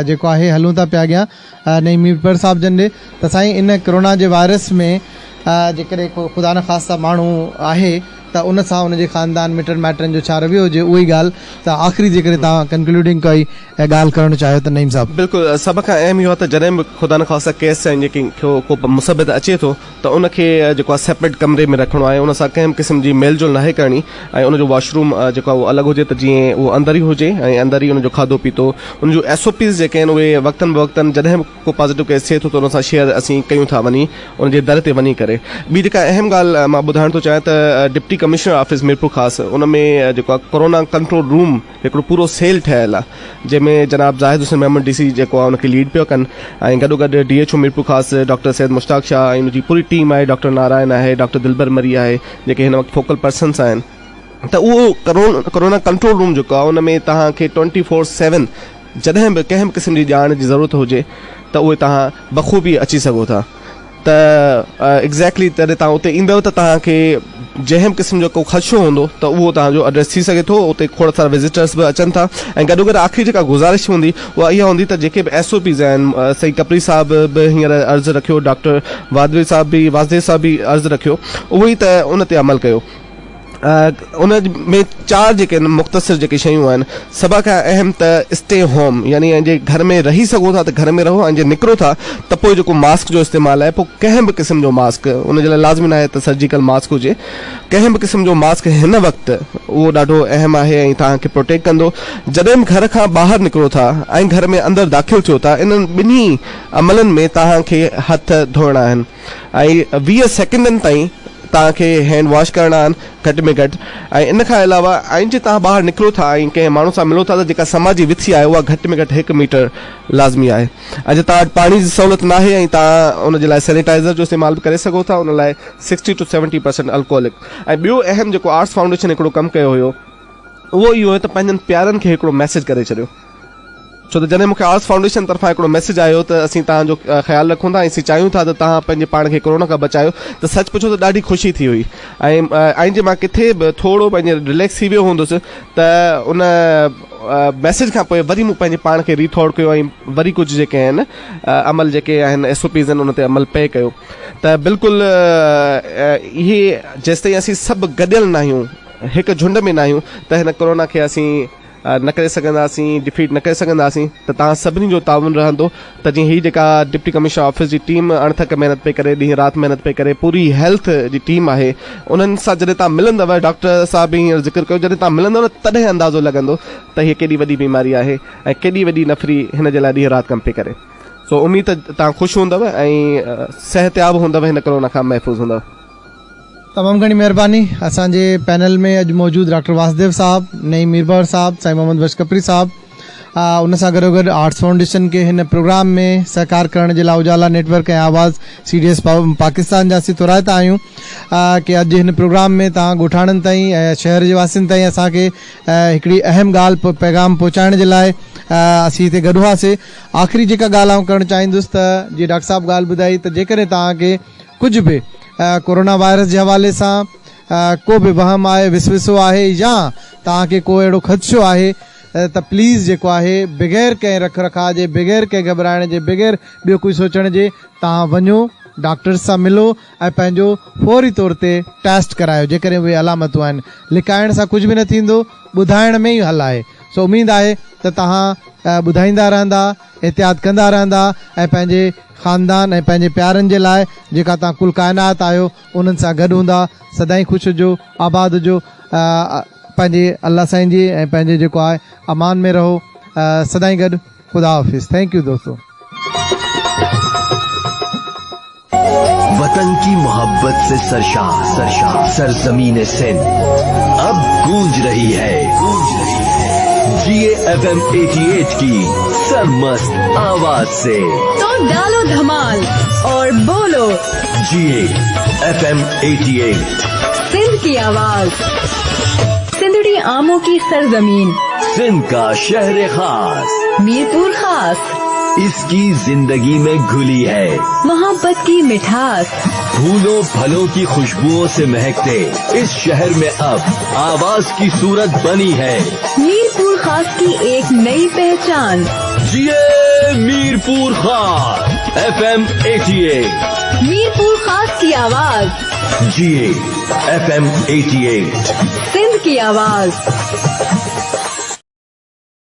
जेको आहे हलूं था पिया अॻियां नईं मीरपुर साहिब जन ॾे। त साईं इन कोरोना जे वायरस में जेकॾहिं को ख़ुदा न ख़ास्ता माण्हू आहे त उन सां उनजे ख़ानदान मिटनि माइटनि जो छा रवैयो हुजे, उहा ई ॻाल्हि त आख़िरी जेकॾहिं तव्हां कंक्लूडिंग काई ॻाल्हि करणु चाहियो त नईम साहब।
बिल्कुलु सभ खां अहम इहो आहे त जॾहिं बि ख़ुदा न ख़ास्ता केस आहिनि जेके को मुसबित अचे थो त उनखे जेको आहे सेपरेट कमरे में रखिणो आहे। उन सां कंहिं क़िस्म जी मेल जोल नाहे करणी ऐं उनजो वॉशरूम जेको आहे उहो अलॻि हुजे त जीअं उहो अंदरि ई हुजे ऐं अंदरि ई उनजो खाधो पीतो उनजो SOPs जेके आहिनि उहे वक़्तनि बवक़्तनि जॾहिं बि को पॉज़िटिव केस थिए थो त उन सां शेयर असीं कयूं था वञी उनजे दर ते वञी करे। ॿी जेका अहम ॻाल्हि मां ॿुधाइण थो चाहियां त डिप्टी कमिश्नर ऑफिस मीरपुर ख़ासि उन में जेको आहे कोरोना कंट्रोल रूम हिकिड़ो पूरो सेल ठहियलु आहे जंहिंमें जनाब ज़ाहिद हुसैन महमूद DC जेको आहे उनखे लीड पियो कनि ऐं गॾोगॾु DHO मीरपुर ख़ासि डॉक्टर सैयद मुश्ताक शाह ऐं उनजी पूरी टीम आहे। डॉक्टर नारायण आहे, डॉक्टर दिलबर मरी आहे जेके हिन वक़्तु फोकल पर्सन्स आहिनि। त उहो कोरोना कंट्रोल रूम जेको आहे उन में तव्हांखे 24/7 जॾहिं बि कंहिं बि क़िस्म जी ॼाण जी ज़रूरत हुजे त उहे तव्हां बख़ूबी अची सघो था। त एग्ज़ैक्टली तॾहिं तव्हां उते ईंदव त तव्हांखे जंहिं बि क़िस्म जो को ख़दशो हूंदो त उहो तव्हांजो एड्रेस थी सघे थो। उते खोड़ सारा विज़िटर्स बि अचनि था ऐं गॾोगॾु आख़िरी जेका गुज़ारिश हूंदी उहा इहा हूंदी त जेके बि SOPs आहिनि सईद कपरी साहब बि हींअर अर्ज़ु रखियो, डॉक्टर वासदेव साहब बि अर्ज़ु रखियो, उहो ई त उन ते अमल कयो। उन में 4 जेके मुख़्तसिर जेके शयूं आहिनि सभ खां अहम त स्टे होम यानी जे घर में रही सघो था त घर में रहो ऐं जे निकिरो था त पोइ जेको मास्क जो इस्तेमालु आहे पोइ कंहिं बि क़िस्म जो मास्क उनजे लाइ लाज़मी न आहे त सर्जिकल मास्क हुजे। कंहिं बि क़िस्म जो मास्क हिन वक़्तु उहो ॾाढो अहम आहे ऐं तव्हांखे प्रोटेक्ट कंदो। जॾहिं बि घर खां ॿाहिरि निकिरो था ऐं घर में अंदरि दाख़िल थियो था इन्हनि ॿिन्ही अमलनि में तव्हांखे हथ धोइणा आहिनि ऐं 20 सेकेंडनि ताईं तव्हांखे हैंड वॉश करणा आहिनि घटि में घटि। ऐं इन खां अलावा ऐं जे तव्हां ॿाहिरि निकिरो था ऐं कंहिं माण्हू सां मिलो था त जेका समाजी विथी आहे उहा घटि में घटि 1 मीटर लाज़मी आहे। ऐं जे तव्हां वटि पाणी जी सहूलियत न आहे ऐं तव्हां उनजे लाइ सैनिटाइज़र जो इस्तेमालु बि करे सघो था, उन लाइ 60 to 70% अल्कोहलिक। ऐं ॿियो अहम जेको आर्ट्स फाउंडेशन हिकिड़ो कमु कयो हुयो उहो इहो त पंहिंजनि प्यारनि खे हिकिड़ो मैसेज करे छॾियो। छो त जॾहिं मूंखे आर्ट्स फाउंडेशन तरफ़ां हिकिड़ो मैसेज आयो त असीं तव्हांजो ख़्यालु रखूं था ऐं असीं चाहियूं था त तव्हां पंहिंजे पाण खे कोरोना खां बचायो त सच पुछो त ॾाढी ख़ुशी थी हुई। ऐं जे मां किथे बि थोरो पंहिंजे रिलैक्स थी वियो हूंदुसि त उन मैसेज खां पोइ वरी मूं पंहिंजे पाण खे रीथॉट कयो ऐं वरी कुझु जेके आहिनि अमल जेके आहिनि SOPs आहिनि उन ते अमल पे कयो। त बिल्कुलु इहे जेसिताईं असीं सभु गॾियल न आहियूं, हिकु झुंड में न आहियूं त हिन कोरोना खे असीं न करे सघंदासीं, डिफीट न करे सघंदासीं, त तव्हां सभिनी जो ताउन रहंदो त जीअं हीअ जेका डिप्टी कमिश्नर ऑफिस जी टीम अणथक महिनत पई करे, ॾींहुं राति महिनत पई करे, पूरी हेल्थ जी टीम आहे, उन्हनि सां जॾहिं तव्हां मिलंदव, डॉक्टर साहब बि हींअर ज़िक्र कयो, जॾहिं तव्हां मिलंदव न तॾहिं अंदाज़ो लॻंदो त हीअ केॾी वॾी बीमारी आहे ऐं केॾी वॾी नफ़री हिन जे लाइ ॾींहुं राति कमु पई करे। सो उमीद त तव्हां ख़ुशि हूंदव ऐं सिहतयाब हूंदव, हिन कोरोना खां महफ़ूज़ हूंदव।
तमामु घणी महिरबानी। असांजे पैनल में अॼु मौजूदु डॉक्टर वासुदेव साहब, नईम मीरबार साहब, साईं मोहम्मद बशकपरी साहब, उन सां गॾोगॾु आर्ट्स फाउंडेशन के हिन प्रोग्राम में सहकार करण जे लाइ उजाला नेटवर्क ऐं आवाज़ CDS पाकिस्तान जा असीं तुराइता आहियूं कि अॼु हिन प्रोग्राम में तव्हां ॻोठाणनि ताईं ऐं शहर जे वासियुनि ताईं असांखे हिकिड़ी अहम ॻाल्हि पैगाम पहुचाइण जे लाइ असीं हिते गॾु हुआसीं। आख़िरी जेका ॻाल्हि आउं करणु चाहींदुसि त जीअं डॉक्टर साहब ॻाल्हि ॿुधाई त जेकॾहिं तव्हांखे कुझु बि कोरोना वायरस जे हवाले सां को बि वहम आहे, विसविसो आहे या तव्हांखे को अहिड़ो ख़दशो आहे त प्लीज़ जेको आहे बग़ैर कंहिं रख रखाव जे, बग़ैर कंहिं घबराइण जे, बग़ैर ॿियो कुझु सोचण जे तव्हां वञो, डॉक्टर सां मिलो ऐं पंहिंजो फौरी तौर ते टेस्ट करायो जेकॾहिं उहे अलामतूं आहिनि। लिकाइण सां कुझु बि न थींदो, ॿुधाइण में ई हल आहे। सो उमेद आहे त तव्हां ॿुधाईंदा रहंदा, एहतियात कंदा रहंदा ऐं पंहिंजे ख़ानदान ऐं पंहिंजे प्यारनि जे लाइ जेका तव्हां कुल काइनात आहियो उन्हनि सां गॾु हूंदा। सदाईं ख़ुशि हुजो, आबाद हुजो, पंहिंजे अल्लाह साईं जी ऐं पंहिंजे जेको आहे अमान में रहो। सदाईं गॾु। ख़ुदा हाफ़िज़। थैंक यू दोस्तों।
वतन की मोहब्बत से सरशार सरजमीन सिंध अब गूंज रही है GAFM 88 की सरमस्त आवाज से।
तो डालो धमाल और बोलो
GAFM 88
सिंध की आवाज, सिंधड़ी आमों की सरजमीन,
सिंध का शहर खास,
मीरपुर खास,
इसकी जिंदगी में घुली है
मोहब्बत की मिठास।
फूलों फलों की खुशबुओं से महकते इस शहर में अब आवाज की सूरत बनी है
मीरपुर खास की एक नई पहचान।
GA मीरपुर खास FM 88
मीरपुर खास की आवाज,
GA FM 88
सिंध की आवाज।